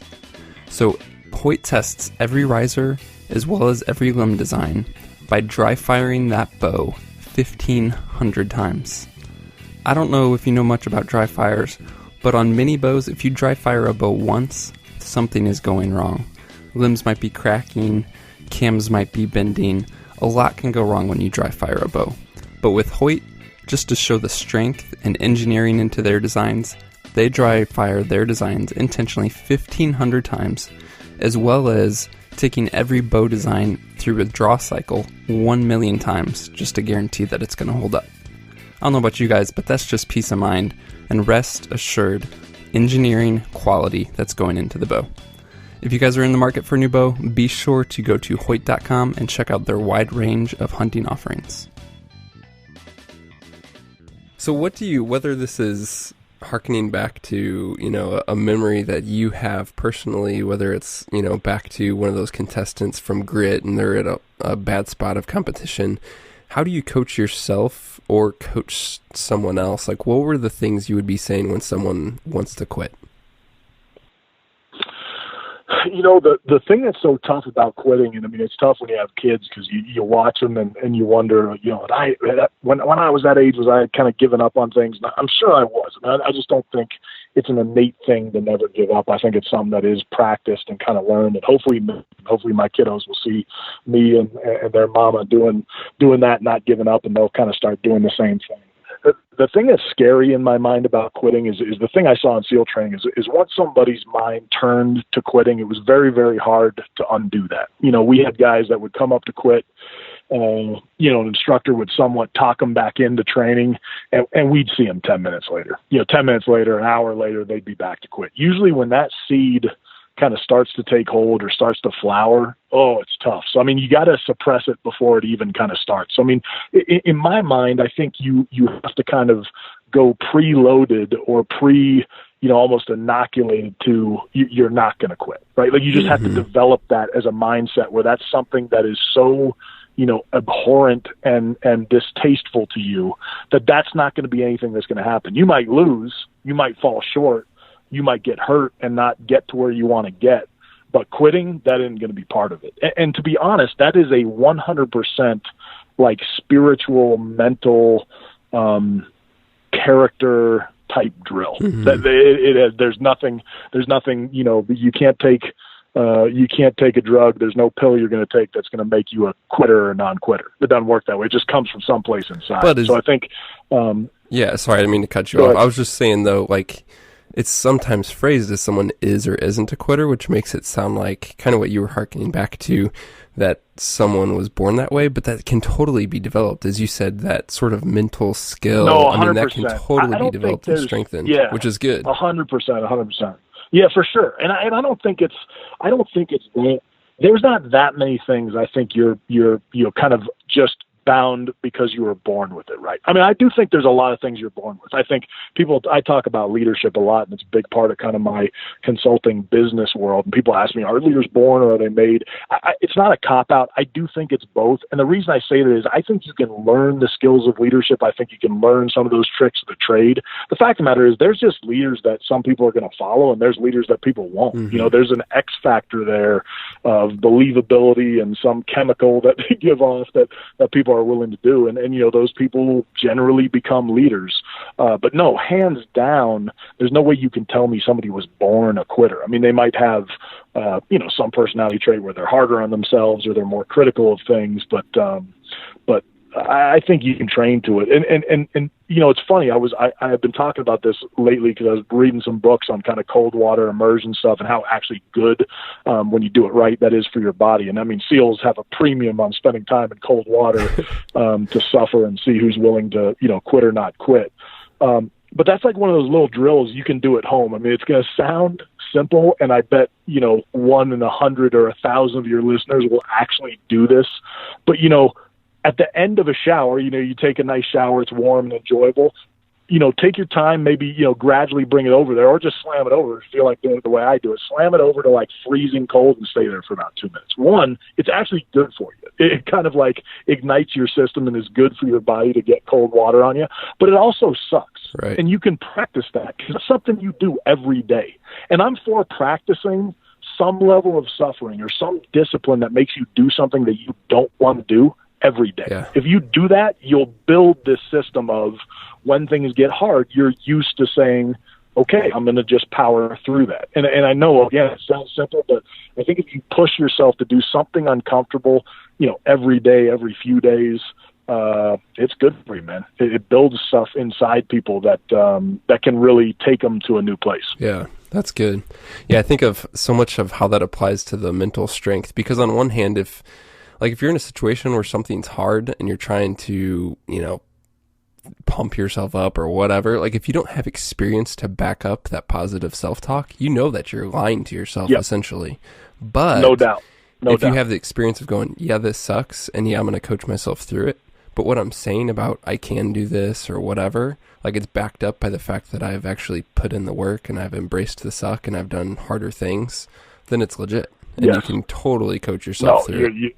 So Hoyt tests every riser as well as every limb design by dry firing that bow 1,500 times. I don't know if you know much about dry fires, but on mini bows, if you dry fire a bow once, something is going wrong. Limbs might be cracking, cams might be bending. A lot can go wrong when you dry fire a bow. But with Hoyt, just to show the strength and engineering into their designs, they dry fire their designs intentionally 1,500 times, as well as taking every bow design through a draw cycle 1 million times just to guarantee that it's going to hold up. I don't know about you guys, but that's just peace of mind and rest assured engineering quality that's going into the bow. If you guys are in the market for a new bow, be sure to go to Hoyt.com and check out their wide range of hunting offerings. So whether this is hearkening back to, a memory that you have personally, whether it's, back to one of those contestants from Grit and they're at a bad spot of competition, how do you coach yourself or coach someone else? Like, what were the things you would be saying when someone wants to quit? The thing that's so tough about quitting, and it's tough when you have kids because you watch them and you wonder, when I was that age, was I kind of given up on things? I'm sure I was. I just don't think it's an innate thing to never give up. I think it's something that is practiced and kind of learned, and hopefully my kiddos will see me and their mama doing that, not giving up, and they'll kind of start doing the same thing. the thing that's scary in my mind about quitting is the thing I saw in SEAL training is once somebody's mind turned to quitting, it was very, very hard to undo that. We had guys that would come up to quit. An instructor would somewhat talk them back into training, and we'd see them 10 minutes later. 10 minutes later, an hour later, they'd be back to quit. Usually when that seed kind of starts to take hold or starts to flower, it's tough. So, you got to suppress it before it even kind of starts. So, in my mind, I think you have to kind of go preloaded or almost inoculated to you're not going to quit, right? Like you just have to develop that as a mindset where that's something that is so abhorrent and distasteful to you that's not going to be anything that's going to happen. You might lose, you might fall short, you might get hurt and not get to where you want to get, but quitting, that isn't going to be part of it. And to be honest, that is a 100% like spiritual, mental, character type drill. There's nothing, you can't take a drug. There's no pill you're going to take that's going to make you a quitter or a non-quitter. It doesn't work that way. It just comes from someplace inside. So I think, yeah, sorry, I didn't mean to cut you off. I was just saying though, like it's sometimes phrased as someone is or isn't a quitter, which makes it sound like kind of what you were hearkening back to, that someone was born that way, but that can totally be developed. As you said, that sort of mental skill, no, 100%. That can totally be developed and strengthened, which is good. 100%. Yeah, for sure. And I don't think it's there's not that many things I think you're kind of just bound because you were born with it, right? I do think there's a lot of things you're born with. I think I talk about leadership a lot, and it's a big part of kind of my consulting business world. And people ask me, are leaders born or are they made? It's not a cop-out. I do think it's both. And the reason I say that is I think you can learn the skills of leadership. I think you can learn some of those tricks of the trade. The fact of the matter is there's just leaders that some people are going to follow, and there's leaders that people won't. There's an X factor there of believability and some chemical that they give off that people are willing to do. And those people generally become leaders. But no, hands down, there's no way you can tell me somebody was born a quitter. They might have, some personality trait where they're harder on themselves or they're more critical of things, but I think you can train to it. And it's funny. I have been talking about this lately because I was reading some books on kind of cold water immersion stuff and how actually good, when you do it right, that is for your body. And SEALs have a premium on spending time in cold water, to suffer and see who's willing to, quit or not quit. But that's like one of those little drills you can do at home. It's going to sound simple, and I bet, 1 in 100 or 1,000 of your listeners will actually do this. But, at the end of a shower, you take a nice shower, it's warm and enjoyable. Take your time, maybe, gradually bring it over there, or just slam it over. If you feel like doing it the way I do it, slam it over to like freezing cold and stay there for about 2 minutes. One, it's actually good for you. It kind of like ignites your system and is good for your body to get cold water on you, but it also sucks. Right. And you can practice that because it's something you do every day. And I'm for practicing some level of suffering or some discipline that makes you do something that you don't want to do every day. Yeah. If you do that, you'll build this system of when things get hard, you're used to saying, okay, I'm going to just power through that. And I know, again, it sounds simple, but I think if you push yourself to do something uncomfortable, every day, every few days, it's good for you, man. It builds stuff inside people that can really take them to a new place. Yeah, that's good. Yeah, I think of so much of how that applies to the mental strength, because on one hand, if you're in a situation where something's hard and you're trying to, pump yourself up or whatever, like if you don't have experience to back up that positive self-talk, that you're lying to yourself, essentially. But no doubt. If you have the experience of going, yeah, this sucks, and yeah, I'm going to coach myself through it, but what I'm saying about I can do this or whatever, like it's backed up by the fact that I've actually put in the work and I've embraced the suck and I've done harder things, then it's legit. And you can totally coach yourself through it.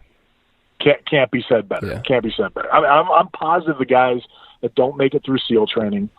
Can't be said better. Yeah. Can't be said better. I'm positive the guys that don't make it through SEAL training,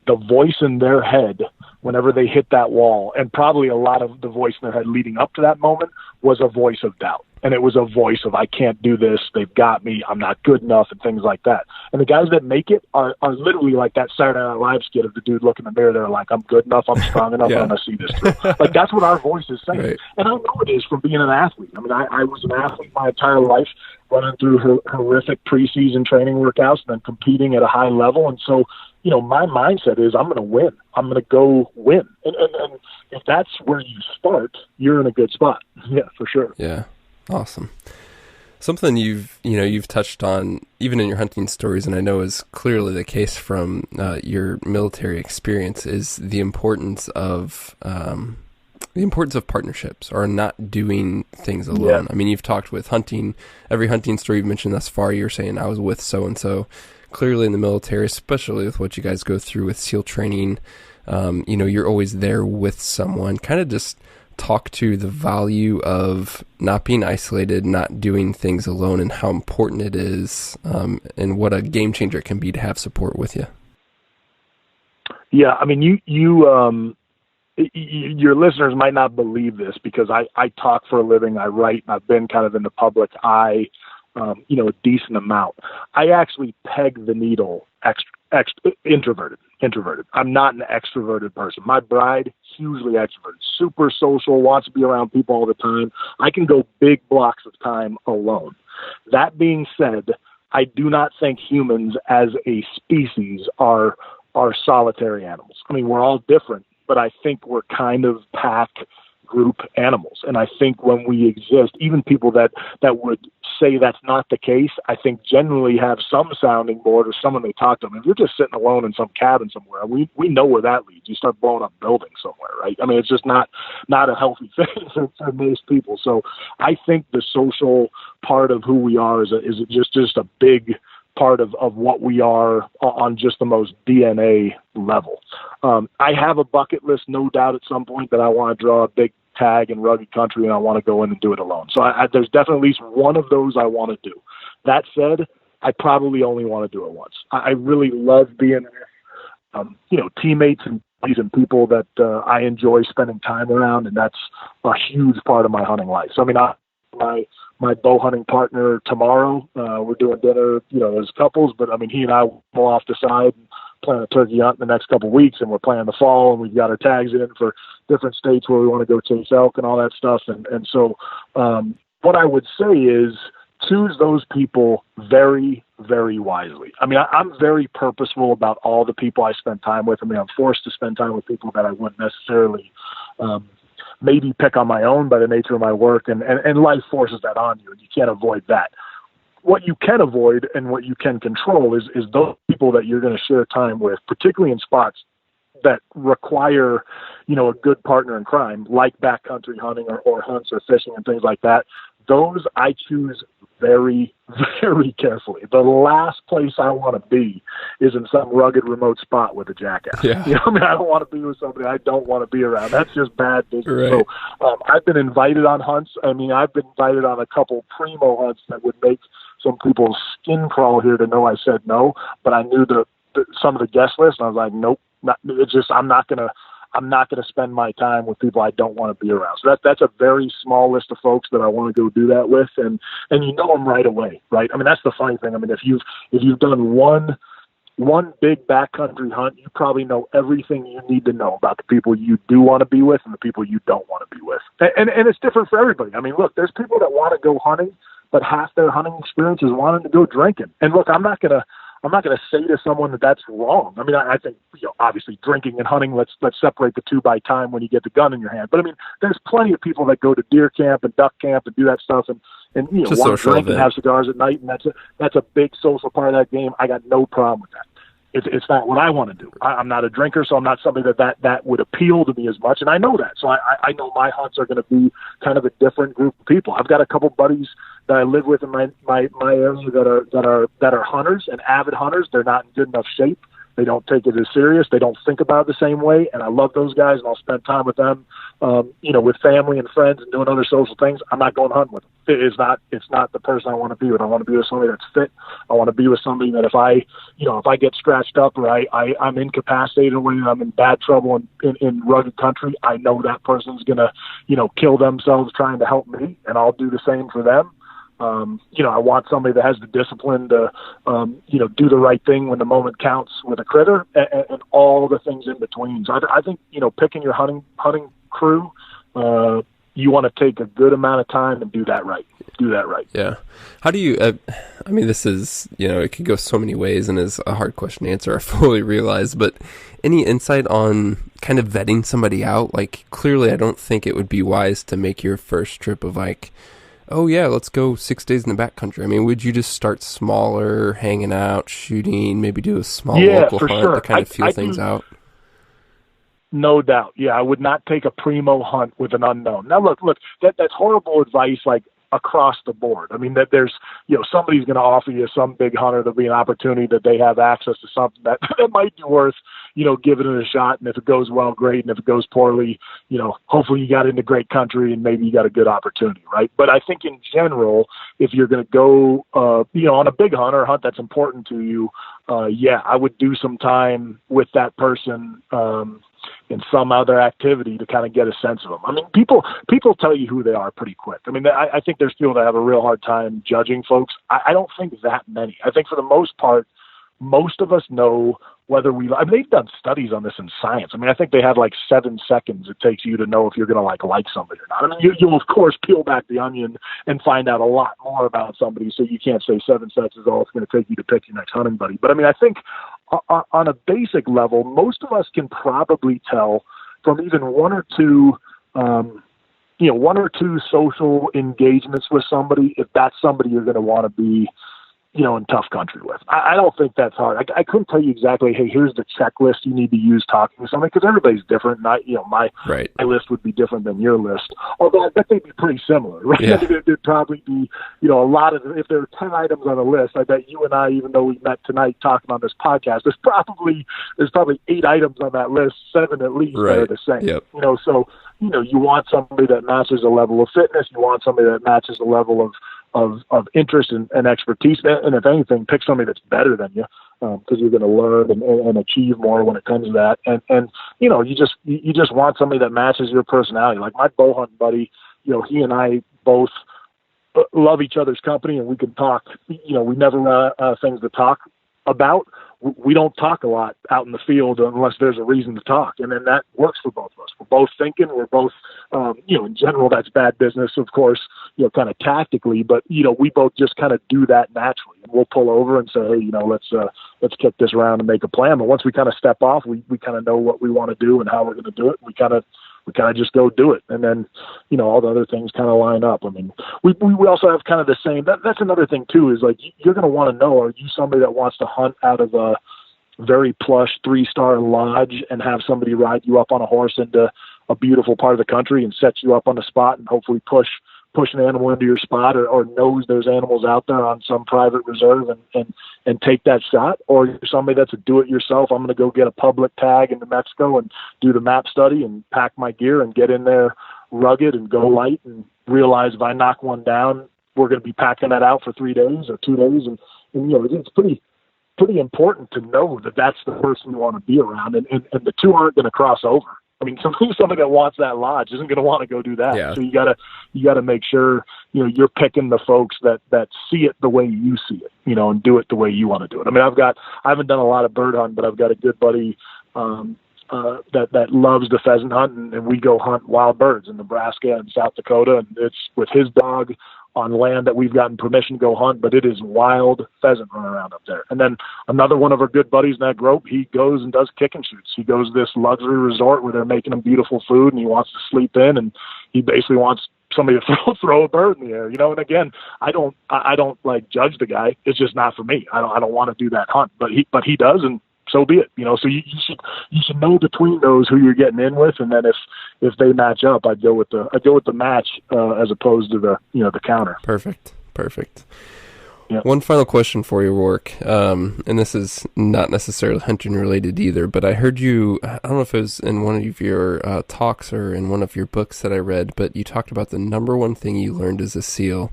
the voice in their head whenever they hit that wall, and probably a lot of the voice in their head leading up to that moment, was a voice of doubt. And it was a voice of, I can't do this, they've got me, I'm not good enough, and things like that. And the guys that make it are literally like that Saturday Night Live skit of the dude looking in the mirror, they're like, I'm good enough, I'm strong enough, I'm going to see this through. Like, that's what our voice is saying. Right. And I know it is from being an athlete. I was an athlete my entire life, running through horrific preseason training workouts and then competing at a high level. And so my mindset is I'm going to win. I'm going to go win. And if that's where you start, you're in a good spot. Yeah, for sure. Yeah. Awesome. Something you've touched on even in your hunting stories, and I know is clearly the case from your military experience, is the importance of partnerships, or not doing things alone. Yeah. I mean, you've talked with hunting, every hunting story you've mentioned thus far, you're saying I was with so-and-so. Clearly in the military, especially with what you guys go through with SEAL training, you're always there with someone. Kind of just talk to the value of not being isolated, not doing things alone, and how important it is, and what a game changer it can be to have support with you. Yeah, I mean, your listeners might not believe this, because I talk for a living, I write, and I've been kind of in the public eye, a decent amount. I actually peg the needle introverted. I'm not an extroverted person. My bride, hugely extroverted, super social, wants to be around people all the time. I can go big blocks of time alone. That being said, I do not think humans as a species are solitary animals. I mean, we're all different, but I think we're kind of pack group animals. And I think when we exist, even people that would say that's not the case, I think generally have some sounding board or someone they talk to. If you're just sitting alone in some cabin somewhere, we know where that leads. You start blowing up buildings somewhere, right? I mean, it's just not a healthy thing for most people. So I think the social part of who we are is just a big part of what we are on just the most DNA level. I have a bucket list, no doubt, at some point that I want to draw a big tag in rugged country, and I want to go in and do it alone. So there's definitely at least one of those I want to do. That said, I probably only want to do it once. I really love being teammates and people that I enjoy spending time around, and that's a huge part of my hunting life. So, I mean, my bow hunting partner tomorrow, we're doing dinner, as couples, but I mean, he and I will go off the side and plan a turkey hunt in the next couple of weeks, and we're planning the fall, and we've got our tags in for different states where we want to go chase elk and all that stuff. And so what I would say is choose those people very, very wisely. I mean, I'm very purposeful about all the people I spend time with. I mean, I'm forced to spend time with people that I wouldn't necessarily maybe pick on my own by the nature of my work, and life forces that on you, and you can't avoid that. What you can avoid and what you can control is those people that you're going to share time with, particularly in spots that require, a good partner in crime, like backcountry hunting or hunts or fishing and things like that. Those I choose very, very carefully. The last place I want to be is in some rugged remote spot with a jackass. Yeah. I don't want to be with somebody I don't want to be around. That's just bad business. Right. So I've been invited on hunts. I mean, I've been invited on a couple primo hunts that would make some people's skin crawl here to know I said no, but I knew some of the guest list, and I was like, nope, I'm not gonna spend my time with people I don't want to be around. So that's a very small list of folks that I want to go do that with, and you know them right away, right? I mean, that's the funny thing. I mean, if you've done one big backcountry hunt, you probably know everything you need to know about the people you do want to be with and the people you don't want to be with. And it's different for everybody. I mean, look, there's people that want to go hunting, but half their hunting experience is wanting to go drinking. And look, I'm not gonna say to someone that that's wrong. I mean, I think, obviously drinking and hunting, let's separate the two by time when you get the gun in your hand. But I mean, there's plenty of people that go to deer camp and duck camp and do that stuff and want to drink and have cigars at night. And that's a big social part of that game. I got no problem with that. It's not what I want to do. I'm not a drinker, so I'm not somebody that would appeal to me as much. And I know that. So I know my hunts are going to be kind of a different group of people. I've got a couple buddies that I live with in my area that are hunters and avid hunters. They're not in good enough shape. They don't take it as serious. They don't think about it the same way. And I love those guys, and I'll spend time with them, with family and friends and doing other social things. I'm not going hunting with them. It's not the person I want to be with. I want to be with somebody that's fit. I want to be with somebody that if I get scratched up or I'm incapacitated or I'm in bad trouble in rugged country, I know that person's going to, kill themselves trying to help me, and I'll do the same for them. I want somebody that has the discipline to, do the right thing when the moment counts with a critter and all the things in between. So I think, picking your hunting crew, you want to take a good amount of time and do that right. Yeah. How do you, I mean, this is, it could go so many ways and is a hard question to answer, I fully realize, but any insight on kind of vetting somebody out? Like, clearly I don't think it would be wise to make your first trip of like, oh yeah, let's go 6 days in the backcountry. I mean, would you just start smaller, hanging out, shooting, maybe do a small local hunt sure. to kind of feel things out? No doubt. Yeah, I would not take a primo hunt with an unknown. Now, look, that's horrible advice, like across the board. I mean, that there's, somebody's going to offer you some big hunter. There'll be an opportunity that they have access to something that might be worth, giving it a shot. And if it goes well, great. And if it goes poorly, hopefully you got into great country and maybe you got a good opportunity, right? But I think in general, if you're going to go, on a big hunt or a hunt that's important to you, I would do some time with that person, in some other activity to kind of get a sense of them. I mean, people tell you who they are pretty quick. I mean, I think there's people that have a real hard time judging folks. I don't think that many. I think for the most part, most of us know whether they've done studies on this in science. I mean, I think they have like 7 seconds it takes you to know if you're going to like somebody or not. I mean, you'll of course peel back the onion and find out a lot more about somebody. So you can't say 7 seconds is all it's going to take you to pick your next hunting buddy. But I mean, I think on a basic level, most of us can probably tell from even one or two social engagements with somebody if that's somebody you're going to want to be, in tough country with. I don't think that's hard. I couldn't tell you exactly, hey, here's the checklist you need to use talking to somebody, because everybody's different. My list would be different than your list, although I bet they'd be pretty similar, right? Yeah. There'd probably be, a lot of, if there were 10 items on the list, I bet you and I, even though we met tonight talking on this podcast, there's probably 8 items on that list, 7 at least that are the same. Yep. So, you want somebody that matches a level of fitness, you want somebody that matches a level of interest and expertise, and if anything, pick somebody that's better than you, because you're going to learn and achieve more when it comes to that. And you just want somebody that matches your personality. Like my bow hunting buddy, he and I both love each other's company, and we can talk. We never run out of things to talk about. We don't talk a lot out in the field unless there's a reason to talk. And then that works for both of us. We're both thinking, we're both, in general, that's bad business, of course, kind of tactically, but, we both just kind of do that naturally. And we'll pull over and say, hey, let's kick this around and make a plan. But once we kind of step off, we kind of know what we want to do and how we're going to do it. We kind of just go do it. And then, all the other things kind of line up. I mean, we also have kind of the same, that's another thing too, is like, you're going to want to know, are you somebody that wants to hunt out of a very plush 3-star lodge and have somebody ride you up on a horse into a beautiful part of the country and set you up on the spot and hopefully push an animal into your spot, or knows there's animals out there on some private reserve and take that shot? Or you're somebody that's a do-it-yourself, I'm going to go get a public tag in New Mexico and do the map study and pack my gear and get in there rugged and go light and realize if I knock one down, we're going to be packing that out for 3 days or 2 days. And it's pretty important to know that that's the person you want to be around, and the two aren't going to cross over. I mean, somebody that wants that lodge isn't going to want to go do that. Yeah. So you gotta make sure, you're picking the folks that see it the way you see it, and do it the way you want to do it. I mean, I haven't done a lot of bird hunting, but I've got a good buddy, that loves the pheasant hunt, and we go hunt wild birds in Nebraska and South Dakota, and it's with his dog on land that we've gotten permission to go hunt, but it is wild pheasant running around up there. And then another one of our good buddies in that group, he goes and does kick and shoots. He goes to this luxury resort where they're making him beautiful food, and he wants to sleep in, and he basically wants somebody to throw a bird in the air, And again, I don't like judge the guy. It's just not for me. I don't want to do that hunt, but he does, and so be it. So you should know between those who you're getting in with, and then if they match up, I'd go with the match as opposed to the counter. Perfect. Yeah. One final question for you, Rorke, and this is not necessarily hunting related either, but I heard you, I don't know if it was in one of your talks or in one of your books that I read, but you talked about the number one thing you learned as a SEAL.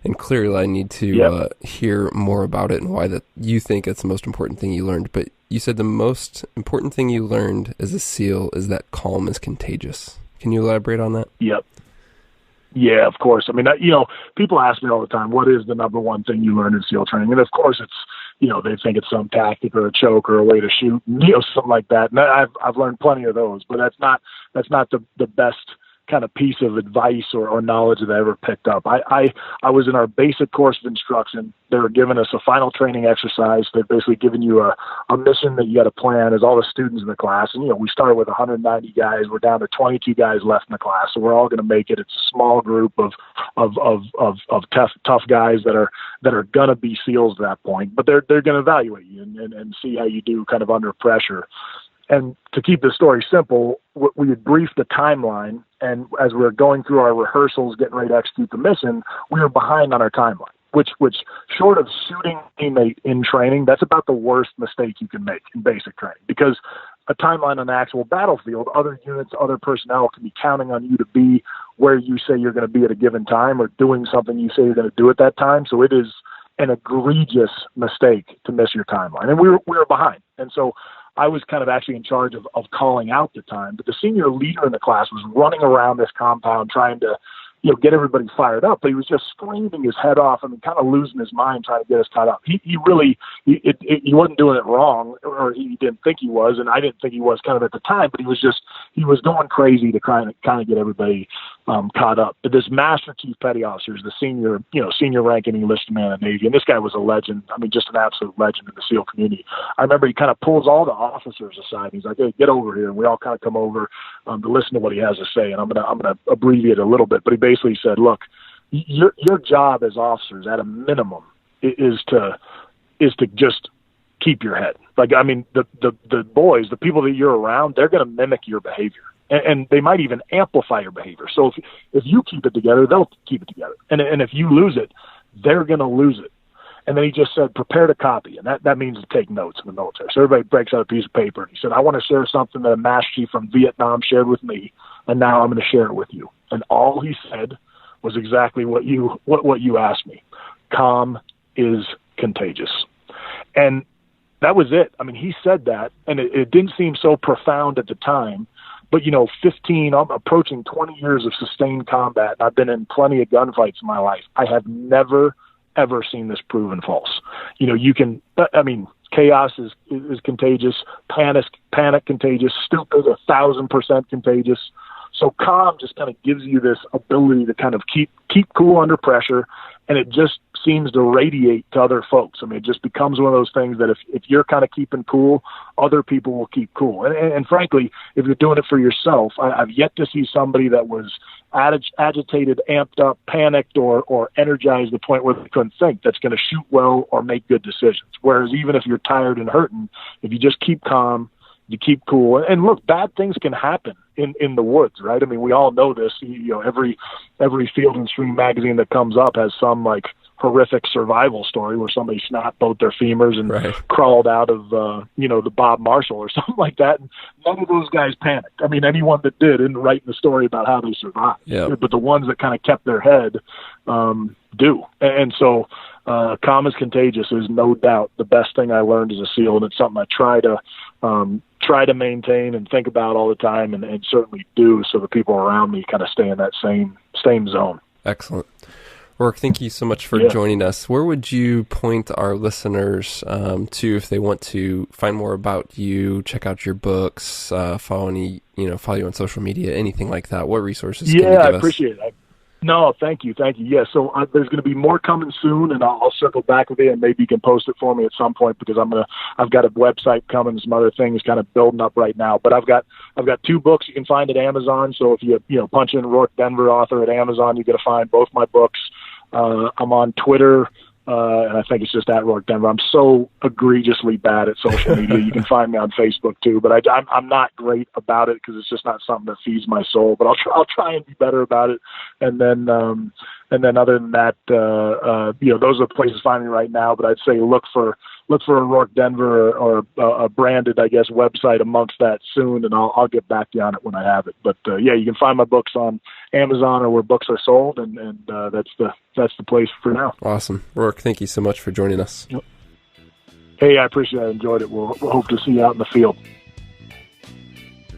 And clearly I need to hear more about it and why that you think it's the most important thing you learned. But you said the most important thing you learned as a SEAL is that calm is contagious. Can you elaborate on that? Yep. Yeah, of course. I mean, people ask me all the time, what is the number one thing you learned in SEAL training? And of course it's, they think it's some tactic or a choke or a way to shoot, something like that. And I've learned plenty of those, but that's not the best kind of piece of advice or knowledge that I ever picked up. I was in our basic course of instruction. They were giving us a final training exercise. They're basically giving you a mission that you got to plan as all the students in the class. And, we started with 190 guys. We're down to 22 guys left in the class. So we're all going to make it. It's a small group of tough guys that are going to be SEALs at that point, but they're going to evaluate you and see how you do kind of under pressure. And to keep the story simple, we had briefed the timeline, and as we were going through our rehearsals, getting ready to execute the mission, we were behind on our timeline, which short of shooting a teammate in training, that's about the worst mistake you can make in basic training, because a timeline on the actual battlefield, other units, other personnel can be counting on you to be where you say you're going to be at a given time or doing something you say you're going to do at that time. So it is an egregious mistake to miss your timeline. And we were behind. And so I was kind of actually in charge of calling out the time, but the senior leader in the class was running around this compound trying to, get everybody fired up, but he was just screaming his head off. I mean, kind of losing his mind trying to get us caught up. He wasn't doing it wrong, or he didn't think he was, and I didn't think he was kind of at the time, but he was going crazy to kind of get everybody caught up. But this Master Chief Petty Officer is the senior ranking enlisted man in the Navy, and this guy was a legend. I mean, just an absolute legend in the SEAL community. I remember he kind of pulls all the officers aside. He's like, "Hey, get over here," and we all kind of come over to listen to what he has to say. And I'm gonna abbreviate a little bit, but he basically said, "Look, your job as officers, at a minimum, is to just keep your head. Like, I mean, the boys, the people that you're around, they're going to mimic your behavior. And they might even amplify your behavior. So if you keep it together, they'll keep it together. And if you lose it, they're going to lose it." And then he just said, "Prepare to copy." And that means to take notes in the military. So everybody breaks out a piece of paper. And he said, "I want to share something that a Master Chief from Vietnam shared with me, and now I'm going to share it with you." And all he said was exactly what you asked me. Calm is contagious. And that was it. I mean, he said that, and it didn't seem so profound at the time. But, 15, I'm approaching 20 years of sustained combat. I've been in plenty of gunfights in my life. I have never, ever seen this proven false. Chaos is contagious, panic contagious, stupid 1,000% contagious. So calm just kind of gives you this ability to kind of keep cool under pressure, and it just seems to radiate to other folks. I mean, it just becomes one of those things that if you're kind of keeping cool, other people will keep cool. And frankly, if you're doing it for yourself, I've yet to see somebody that was agitated, amped up, panicked, or energized to the point where they couldn't think that's going to shoot well or make good decisions. Whereas even if you're tired and hurting, if you just keep calm, you keep cool. And look, bad things can happen in the woods, right? I mean, we all know this. Every Field and Stream magazine that comes up has some like horrific survival story where somebody snapped both their femurs and crawled out of the Bob Marshall or something like that. And none of those guys panicked. I mean, anyone that didn't write the story about how they survived. Yeah. But the ones that kind of kept their head do. And so calm is contagious is no doubt the best thing I learned as a SEAL, and it's something I try to maintain and think about all the time, and certainly do, so the people around me kind of stay in that same zone. Excellent. Rorke, thank you so much for joining us. Where would you point our listeners to if they want to find more about you, check out your books, follow you on social media, anything like that? What resources can you give us? I appreciate it. No, thank you. Yeah, so there's going to be more coming soon, and I'll circle back with you, and maybe you can post it for me at some point, because I've got a website coming, some other things kind of building up right now. But I've got 2 books you can find at Amazon. So if you punch in Rorke Denver author at Amazon, you're going to find both my books. I'm on Twitter, and I think it's just at Rorke Denver. I'm so egregiously bad at social media. You can find me on Facebook too, but I'm not great about it because it's just not something that feeds my soul. But I'll try and be better about it. And then other than that, those are the places to find me right now. But I'd say look for a Rorke Denver or a branded, I guess, website amongst that soon, and I'll get back to you on it when I have it. But you can find my books on Amazon or where books are sold, and that's the place for now. Awesome. Rorke, thank you so much for joining us. Hey, I appreciate it. I enjoyed it. We'll hope to see you out in the field.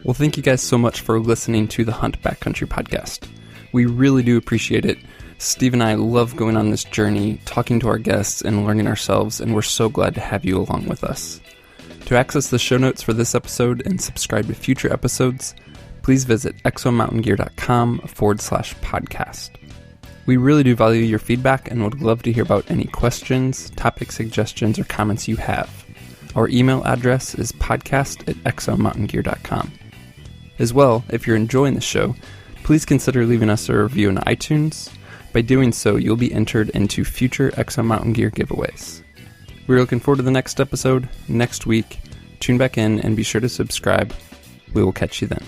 Well, thank you guys so much for listening to the Hunt Backcountry Podcast. We really do appreciate it. Steve and I love going on this journey, talking to our guests and learning ourselves, and we're so glad to have you along with us. To access the show notes for this episode and subscribe to future episodes, please visit exomountaingear.com/podcast. We really do value your feedback and would love to hear about any questions, topic suggestions, or comments you have. Our email address is podcast@exomountaingear.com. As well, if you're enjoying the show, please consider leaving us a review on iTunes. By doing so, you'll be entered into future Exo Mountain Gear giveaways. We're looking forward to the next episode next week. Tune back in and be sure to subscribe. We will catch you then.